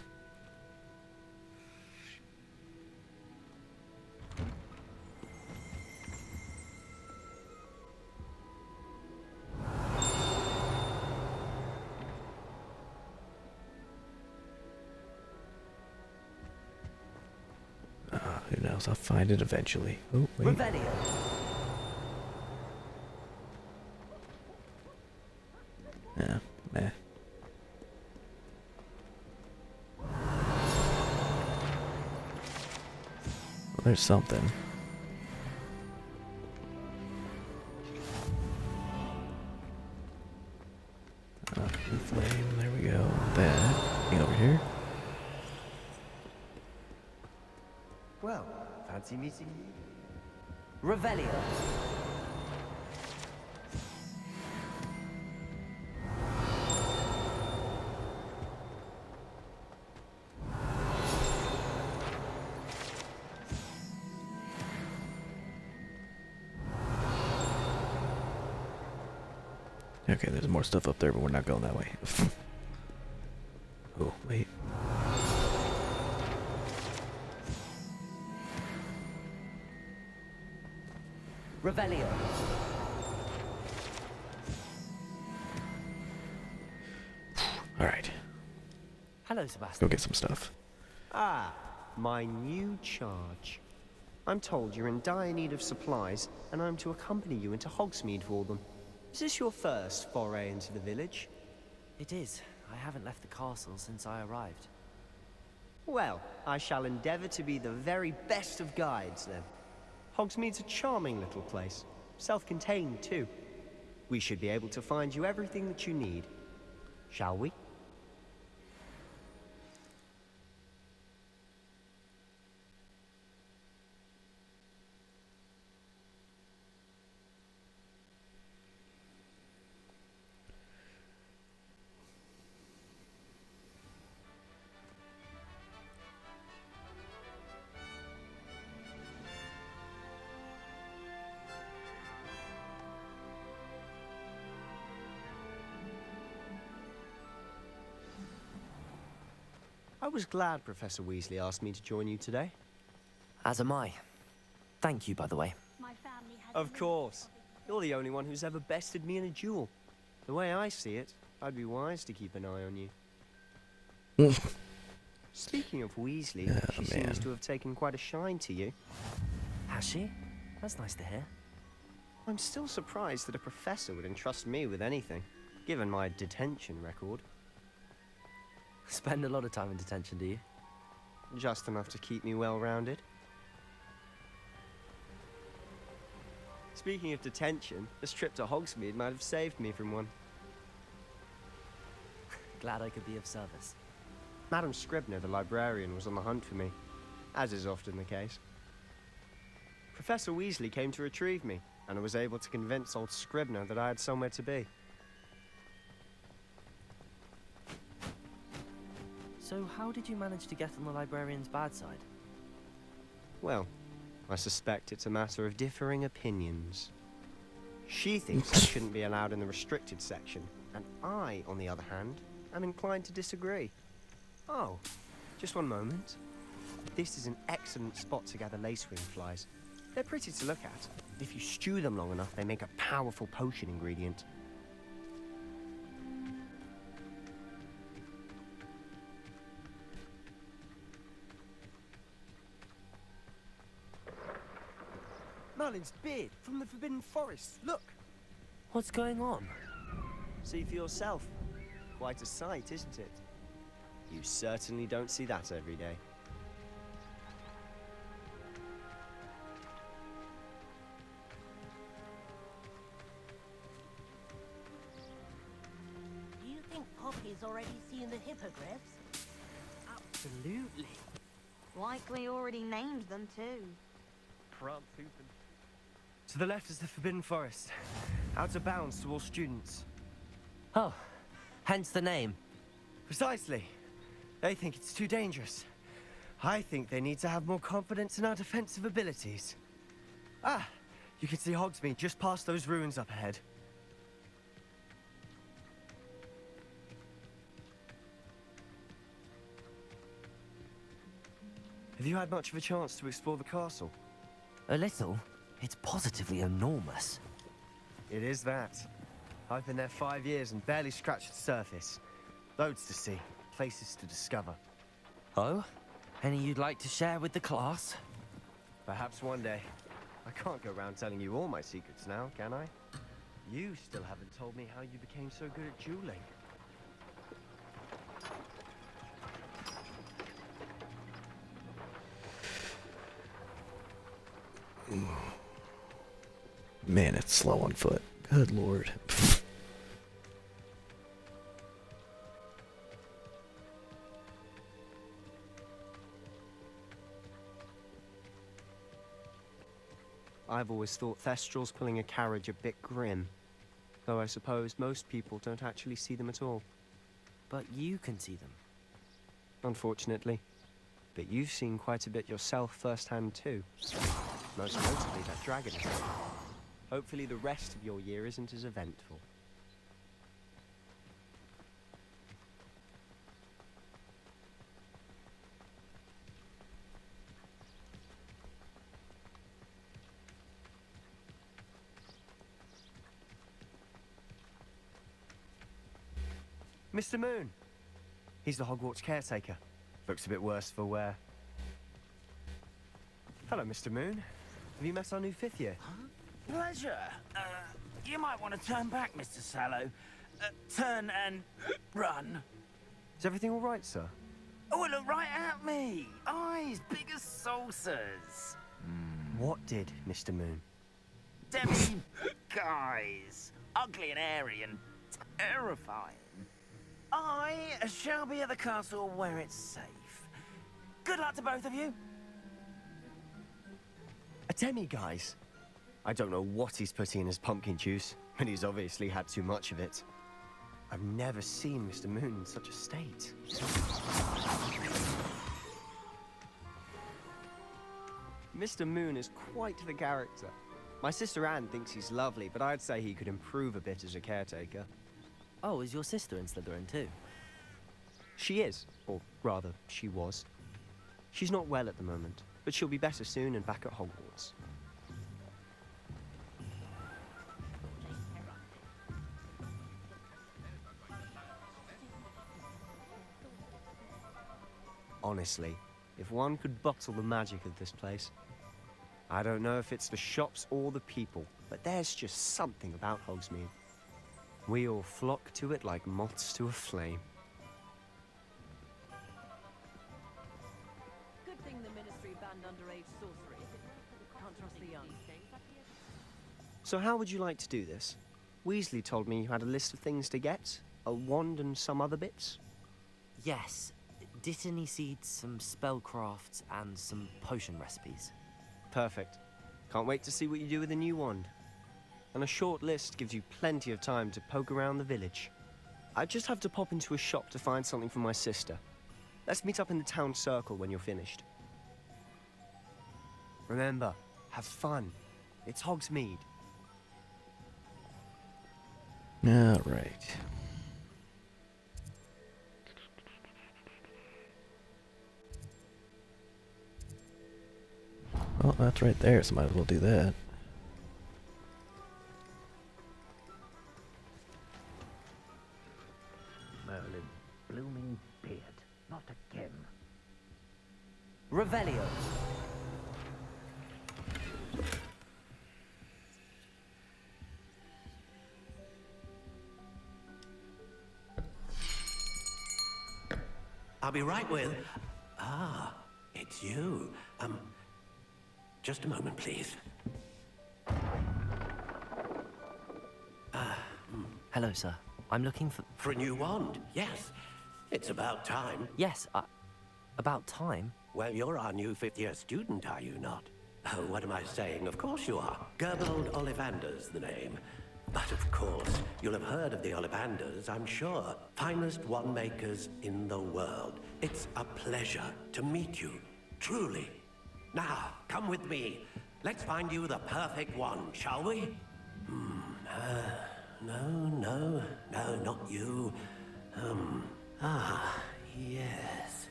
Who knows? I'll find it eventually. Oh, wait. Revelio. Yeah, meh. Well, there's something. Flame, there we go. That thing over here. Well, fancy meeting you. Revelio. Okay, there's more stuff up there, but we're not going that way. Oh, wait. Revelio. Alright, Hello, Sebastian. go get some stuff. Ah, my new charge. I'm told you're in dire need of supplies, and I'm to accompany you into Hogsmeade for them. Is this your first foray into the village? It is. I haven't left the castle since I arrived. Well, I shall endeavor to be the very best of guides, then. Hogsmeade's a charming little place. Self-contained, too. We should be able to find you everything that you need. Shall we? I was glad Professor Weasley asked me to join you today. As am I. Thank you, by the way. Of course. You're the only one who's ever bested me in a duel. The way I see it, I'd be wise to keep an eye on you. Speaking of Weasley, she seems to have taken quite a shine to you. Has she? That's nice to hear. I'm still surprised that a professor would entrust me with anything, given my detention record. Spend a lot of time in detention, do you? Just enough to keep me well-rounded. Speaking of detention, this trip to Hogsmeade might have saved me from one. Glad I could be of service. Madam Scribner, the librarian, was on the hunt for me, as is often the case. Professor Weasley came to retrieve me, and I was able to convince old Scribner that I had somewhere to be. So how did you manage to get on the librarian's bad side? Well, I suspect it's a matter of differing opinions. She thinks I shouldn't be allowed in the restricted section, and I, on the other hand, am inclined to disagree. Oh, just one moment. This is an excellent spot to gather lacewing flies. They're pretty to look at. If you stew them long enough, they make a powerful potion ingredient. Merlin's beard from the Forbidden Forest. Look! What's going on? See for yourself. Quite a sight, isn't it? You certainly don't see that every day. Do you think Poppy's already seen the hippogriffs? Absolutely. Likely already named them too. Prance Hoopen. To the left is the Forbidden Forest. Out of bounds to all students. Oh, hence the name. Precisely. They think it's too dangerous. I think they need to have more confidence in our defensive abilities. Ah, you can see Hogsmeade just past those ruins up ahead. Have you had much of a chance to explore the castle? A little. It's positively enormous. It is that. I've been there 5 years and barely scratched the surface. Loads to see, places to discover. Oh? Any you'd like to share with the class? Perhaps one day. I can't go around telling you all my secrets now, can I? You still haven't told me how you became so good at dueling. Man, it's slow on foot. Good lord. I've always thought Thestrals pulling a carriage a bit grim. Though I suppose most people don't actually see them at all. But you can see them. Unfortunately. But you've seen quite a bit yourself firsthand too. Most notably that dragon. Hopefully the rest of your year isn't as eventful. Mr. Moon. He's the Hogwarts caretaker. Looks a bit worse for wear. Hello, Mr. Moon. Have you met our new 5th year? Pleasure. You might want to turn back, Mr. Sallow. Turn and run. Is everything all right, sir? Oh, look right at me. Eyes big as saucers. What did, Mr. Moon? Demi guys. Ugly and airy and terrifying. I shall be at the castle where it's safe. Good luck to both of you. A demi-guise? I don't know what he's putting in his pumpkin juice, but he's obviously had too much of it. I've never seen Mr. Moon in such a state. Mr. Moon is quite the character. My sister Anne thinks he's lovely, but I'd say he could improve a bit as a caretaker. Oh, is your sister in Slytherin too? She is, or rather, she was. She's not well at the moment, but she'll be better soon and back at Hogwarts. Honestly, if one could bottle the magic of this place. I don't know if it's the shops or the people, but there's just something about Hogsmeade. We all flock to it like moths to a flame. Good thing the Ministry banned underage sorcery. Can't trust the young. So how would you like to do this? Weasley told me you had a list of things to get. A wand and some other bits. Yes. Dittany seeds, some spellcrafts, and some potion recipes. Perfect. Can't wait to see what you do with the new wand. And a short list gives you plenty of time to poke around the village. I just have to pop into a shop to find something for my sister. Let's meet up in the town circle when you're finished. Remember, have fun. It's Hogsmeade. All right. Well, that's right there, so might as well do that. Merlin, blooming beard, not again. Revelio. I'll be right with... Ah, it's you. Just a moment, please. Hello, sir. I'm looking for... For a new wand, yes. It's about time. Yes, about time? Well, you're our new fifth-year student, are you not? Oh, what am I saying? Of course you are. Gerbold Ollivander's the name. But of course, you'll have heard of the Ollivanders, I'm sure. Finest wand makers in the world. It's a pleasure to meet you, truly. Now, come with me. Let's find you the perfect wand, shall we? No, not you. Yes.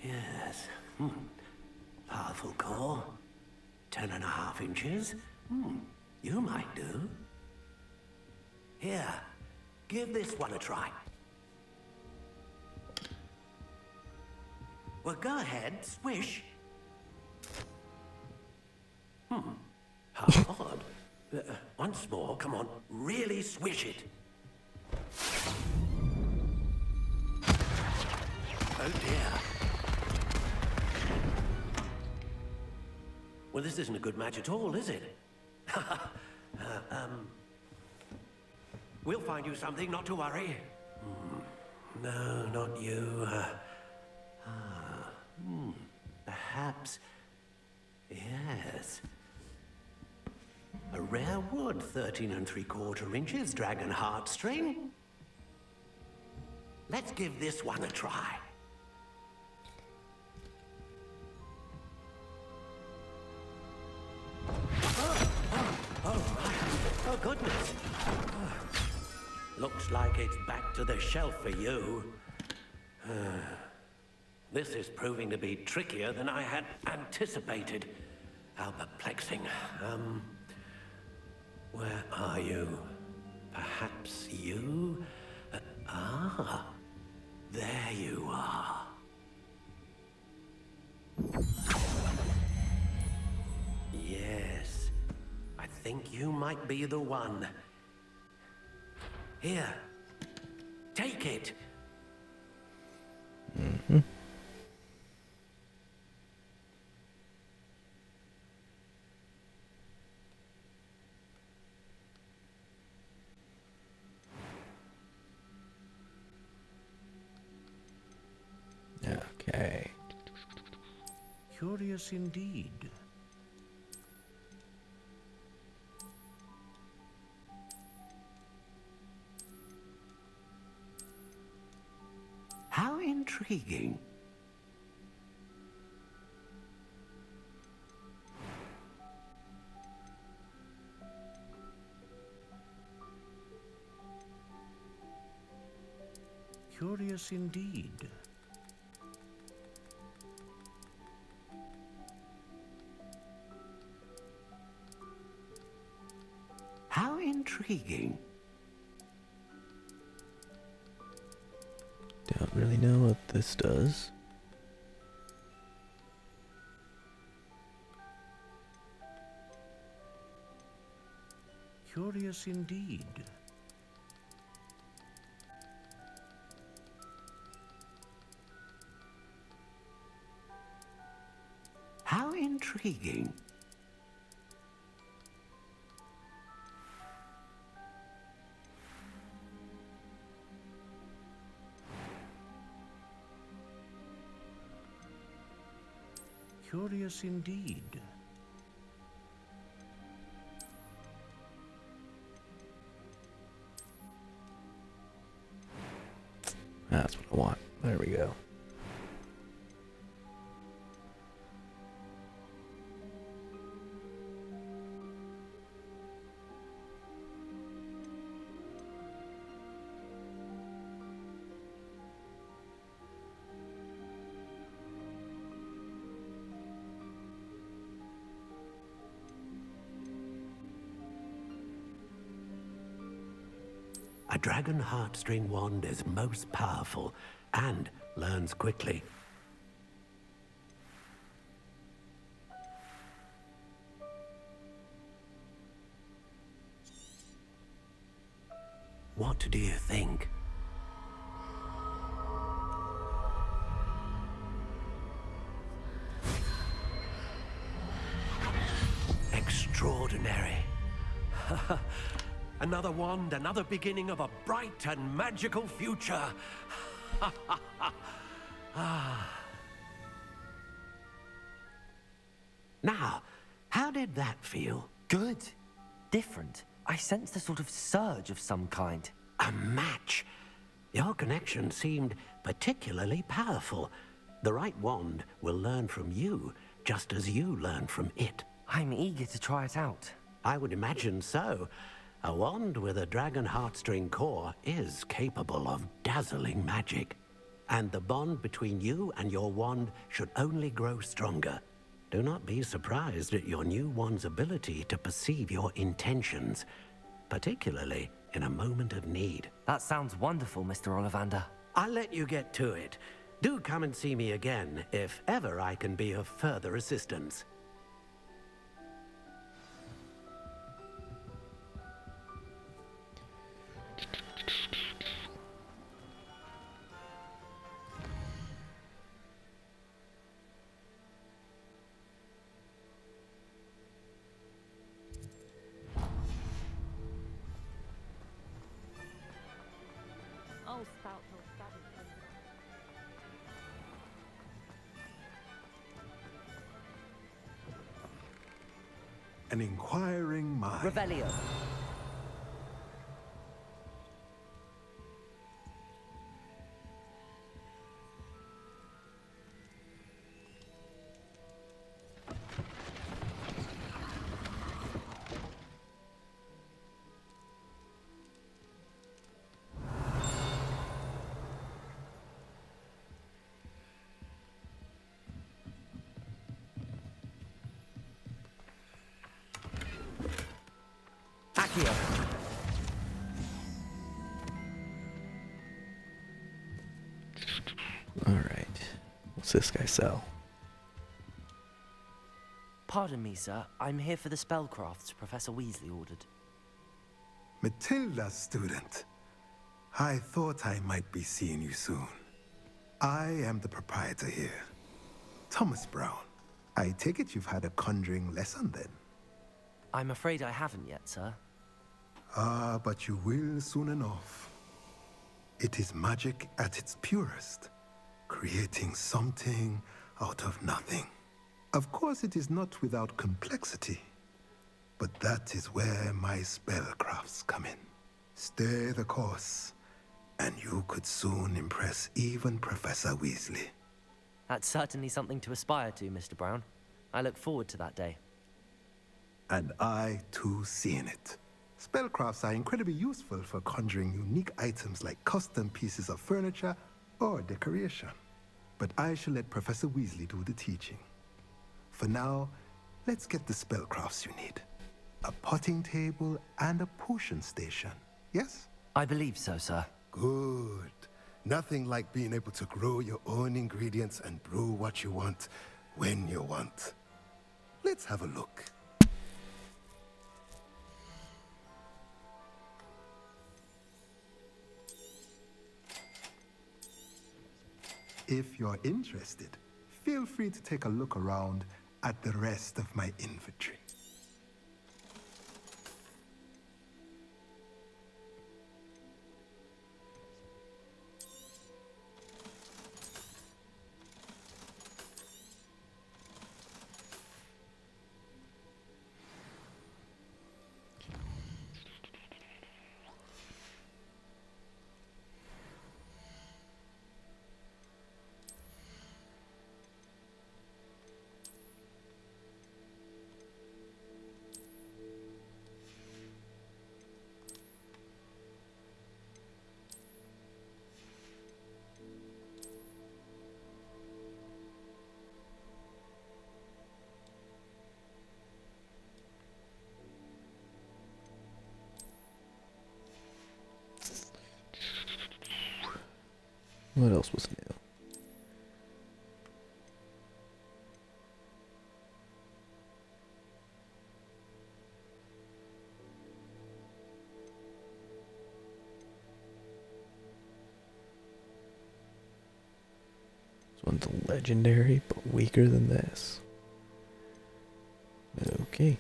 Yes. Powerful core. 10.5 inches. You might do. Here, give this one a try. Well, go ahead, swish. How odd. Once more, come on, really swish it. Oh dear. Well, this isn't a good match at all, is it? We'll find you something, not to worry. No, not you. Perhaps... Yes. A rare wood, 13 3/4 inches, dragon heartstring. Let's give this one a try. Oh, goodness. Looks like it's back to the shelf for you. This is proving to be trickier than I had anticipated. How perplexing. Where are you? Perhaps you? There you are. Yes, I think you might be the one. Here, take it. Okay. Curious indeed. How intriguing. Curious indeed. How intriguing. Don't really know what this does. Curious indeed. How intriguing. Curious indeed. That's what I want. There we go. A dragon heartstring wand is most powerful and learns quickly. What do you think? Extraordinary. Another wand, another beginning of a bright and magical future. Now, how did that feel? Good. Different. I sensed a sort of surge of some kind. A match. Your connection seemed particularly powerful. The right wand will learn from you, just as you learn from it. I'm eager to try it out. I would imagine so. A wand with a dragon heartstring core is capable of dazzling magic. And the bond between you and your wand should only grow stronger. Do not be surprised at your new wand's ability to perceive your intentions, particularly in a moment of need. That sounds wonderful, Mr. Ollivander. I'll let you get to it. Do come and see me again if ever I can be of further assistance. I'll spout your stabbing. An inquiring mind. Revelio. Accio. Alright. What's this guy sell? Pardon me, sir. I'm here for the spellcrafts Professor Weasley ordered. Matilda, student. I thought I might be seeing you soon. I am the proprietor here, Thomas Brown. I take it you've had a conjuring lesson then? I'm afraid I haven't yet, sir. Ah, but you will soon enough. It is magic at its purest, creating something out of nothing. Of course, it is not without complexity, but that is where my spellcrafts come in. Stay the course, and you could soon impress even Professor Weasley. That's certainly something to aspire to, Mr. Brown. I look forward to that day. And I, too, seeing it. Spellcrafts are incredibly useful for conjuring unique items like custom pieces of furniture or decoration. But I shall let Professor Weasley do the teaching. For now, let's get the spellcrafts you need. A potting table and a potion station, yes? I believe so, sir. Good. Nothing like being able to grow your own ingredients and brew what you want when you want. Let's have a look. If you're interested, feel free to take a look around at the rest of my inventory. What else was new? This one's legendary, but weaker than this. Okay.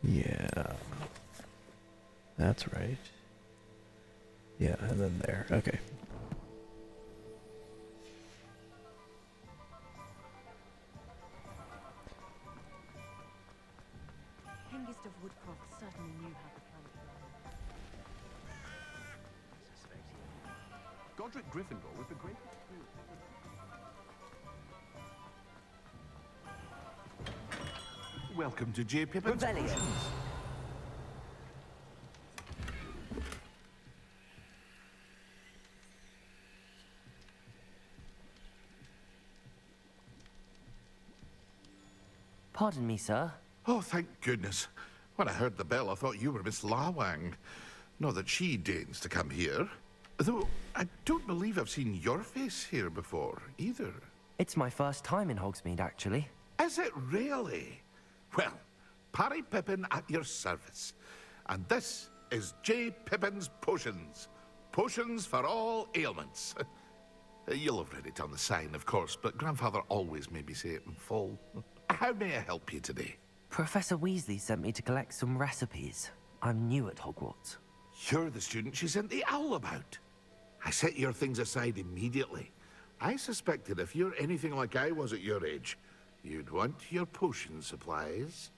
Yeah. That's right. Yeah, and then there. Okay. Hengist of Woodcroft certainly knew how the planet ran. Godric Gryffindor was the greatest. Welcome to J. Pippin's Rebellion. Potions. Pardon me, sir. Oh, thank goodness. When I heard the bell, I thought you were Miss Lawang. Not that she deigns to come here. Though, I don't believe I've seen your face here before, either. It's my first time in Hogsmeade, actually. Is it really? Well, Parry Pippin at your service. And this is J. Pippin's Potions. Potions for all ailments. You'll have read it on the sign, of course, but Grandfather always made me say it in full. How may I help you today? Professor Weasley sent me to collect some recipes. I'm new at Hogwarts. You're the student she sent the owl about. I set your things aside immediately. I suspected if you're anything like I was at your age, you'd want your potion supplies.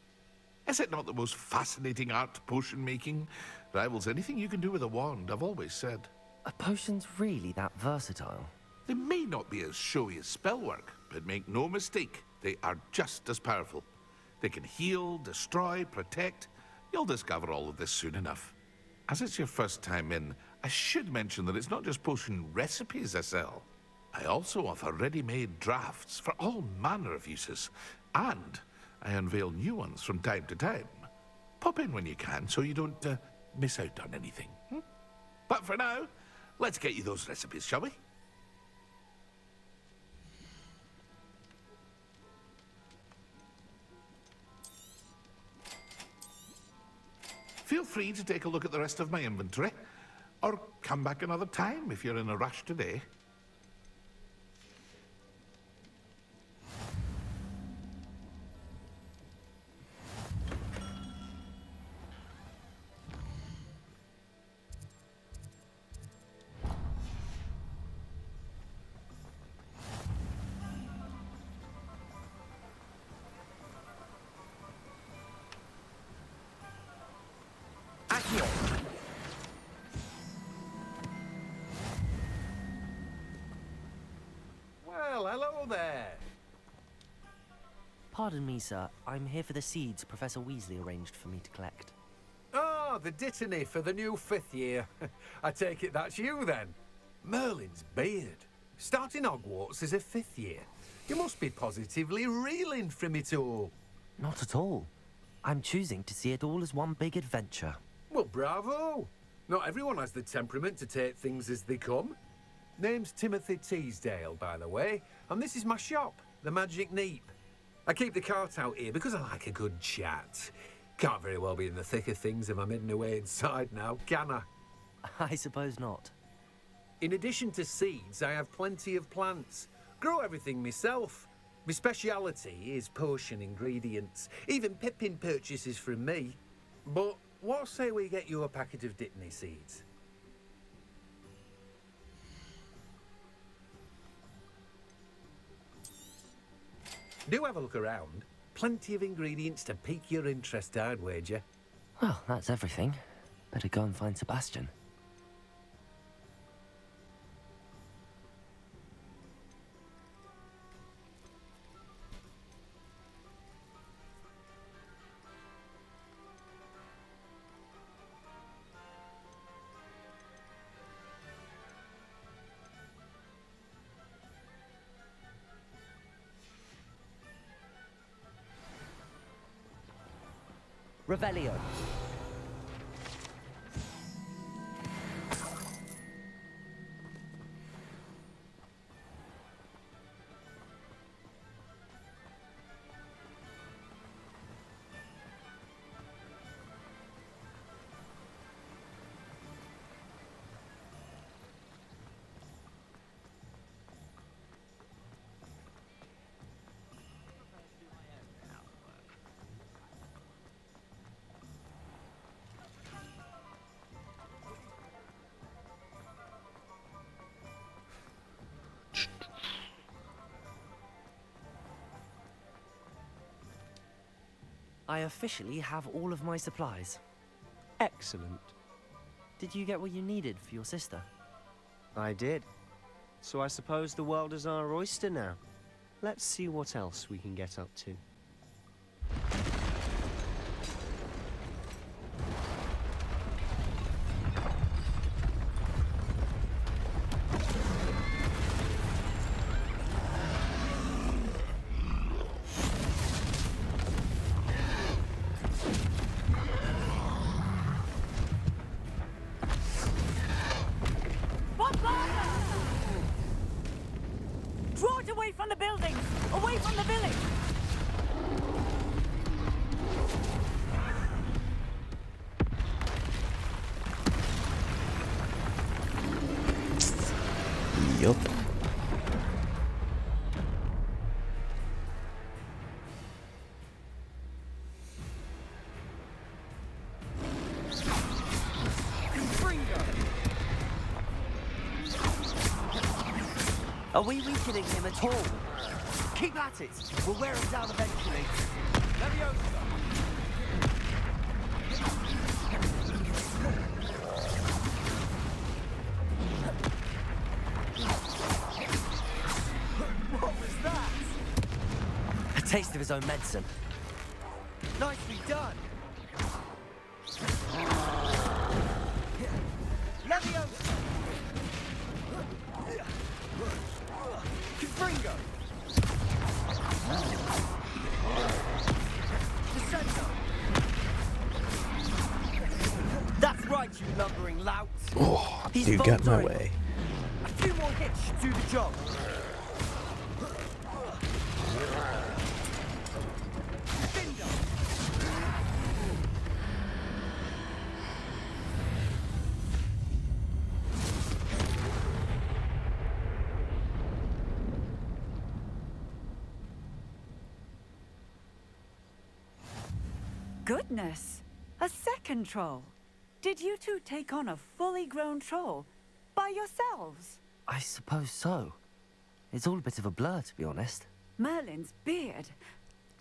Is it not the most fascinating art, potion making? Rivals anything you can do with a wand, I've always said. Are potions really that versatile? They may not be as showy as spellwork, but make no mistake, they are just as powerful. They can heal, destroy, protect. You'll discover all of this soon enough. As it's your first time in, I should mention that it's not just potion recipes I sell. I also offer ready-made drafts for all manner of uses, and I unveil new ones from time to time. Pop in when you can so you don't miss out on anything. But for now, let's get you those recipes, shall we? Feel free to take a look at the rest of my inventory, or come back another time if you're in a rush today. Well, hello there. Pardon me, sir. I'm here for the seeds Professor Weasley arranged for me to collect. Oh, the dittany for the new 5th year. I take it that's you then. Merlin's beard. Starting Hogwarts as a 5th year. You must be positively reeling from it all. Not at all. I'm choosing to see it all as one big adventure. Well, bravo! Not everyone has the temperament to take things as they come. Name's Timothy Teasdale, by the way, and this is my shop, the Magic Neep. I keep the cart out here because I like a good chat. Can't very well be in the thick of things if I'm hidden away inside now, can I? I suppose not. In addition to seeds, I have plenty of plants. Grow everything myself. My speciality is potion ingredients. Even Pippin purchases from me. But what say we get you a packet of Dittany seeds? Do have a look around. Plenty of ingredients to pique your interest, I'd wager. Well, that's everything. Better go and find Sebastian. Revelio. I officially have all of my supplies. Excellent. Did you get what you needed for your sister? I did. So I suppose the world is our oyster now. Let's see what else we can get up to. Draw it away from the buildings! Away from the village! Yup. Are we weakening him at all? Keep at it. We'll wear him down eventually. Leviosa! What was that? A taste of his own medicine. Nicely done. Leviosa! Confringo! Descendo! That's right, you lumbering lout! Oh, He's dude got in my faltering. way. A few more hits should do the job. Goodness! A second troll! Did you two take on a fully grown troll? By yourselves? I suppose so. It's all a bit of a blur, to be honest. Merlin's beard.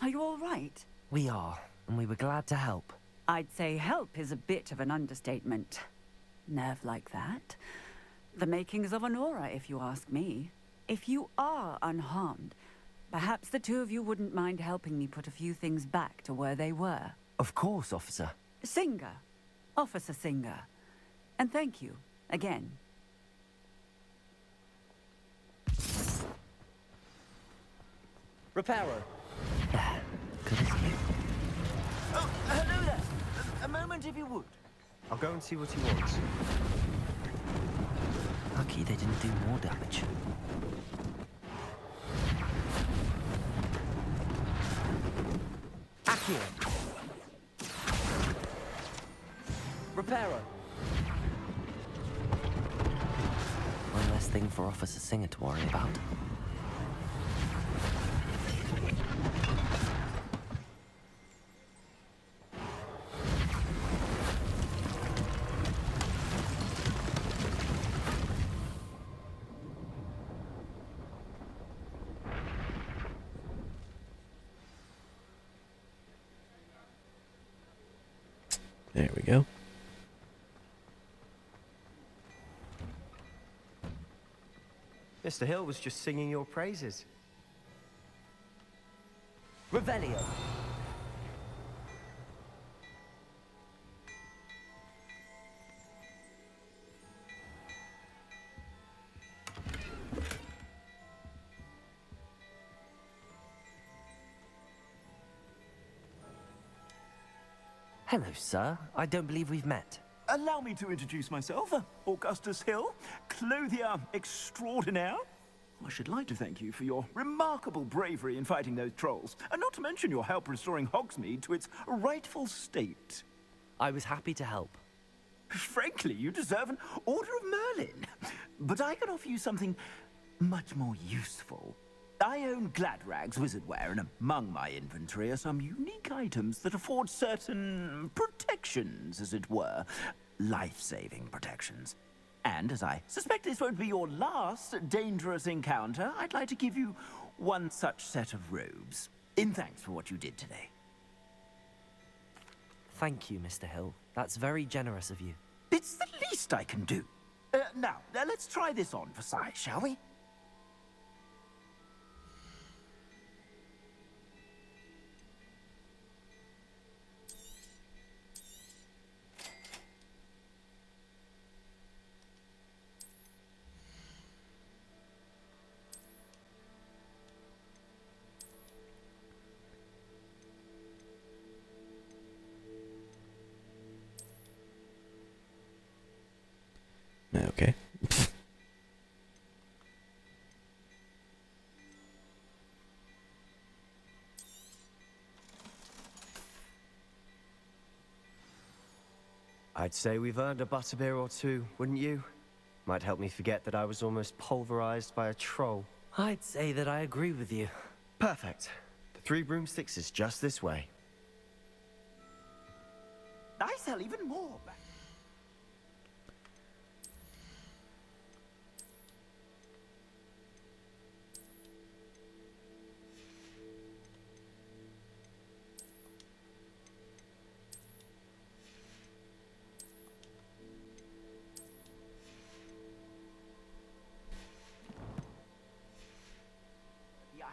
Are you all right? We are, and we were glad to help. I'd say help is a bit of an understatement. Nerve like that. The makings of an aura, if you ask me. If you are unharmed, perhaps the two of you wouldn't mind helping me put a few things back to where they were. Of course, officer. Singer. Officer Singer. And thank you, again. Reparo. Good as new. Oh, hello there. A moment if you would. I'll go and see what he wants. Lucky they didn't do more damage. Accio. Reparo. One less thing for Officer Singer to worry about. There we go. Mr. Hill was just singing your praises. Revelio. Hello, sir. I don't believe we've met. Allow me to introduce myself, Augustus Hill, clothier extraordinaire. I should like to thank you for your remarkable bravery in fighting those trolls, and not to mention your help restoring Hogsmeade to its rightful state. I was happy to help. Frankly, you deserve an Order of Merlin. But I can offer you something much more useful. I own Gladrag's wizardware, and among my inventory are some unique items that afford certain protections, as it were. Life-saving protections. And as I suspect this won't be your last dangerous encounter, I'd like to give you one such set of robes, in thanks for what you did today. Thank you, Mr. Hill. That's very generous of you. It's the least I can do. Now, let's try this on for size, shall we? Okay. I'd say we've earned a butterbeer or two, wouldn't you? Might help me forget that I was almost pulverized by a troll. I'd say that I agree with you. Perfect. The Three Broomsticks is just this way. I sell even more.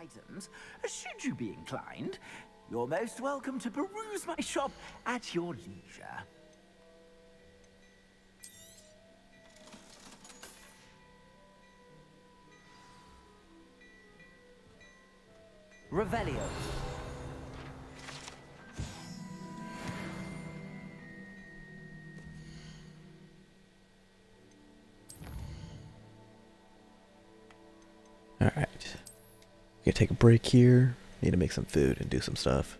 Items, should you be inclined, you're most welcome to peruse my shop at your leisure. Revelio. Alright. Gonna take a break here. Need to make some food and do some stuff.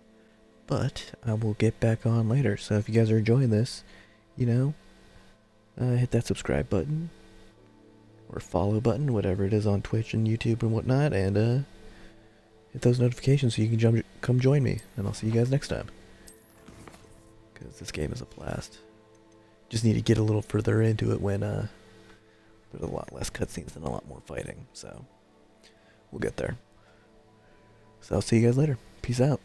But I will get back on later. So if you guys are enjoying this, you know, hit that subscribe button. Or follow button, whatever it is on Twitch and YouTube and whatnot. And hit those notifications so you can come join me. And I'll see you guys next time. Because this game is a blast. Just need to get a little further into it when there's a lot less cutscenes and a lot more fighting. So we'll get there. So I'll see you guys later. Peace out.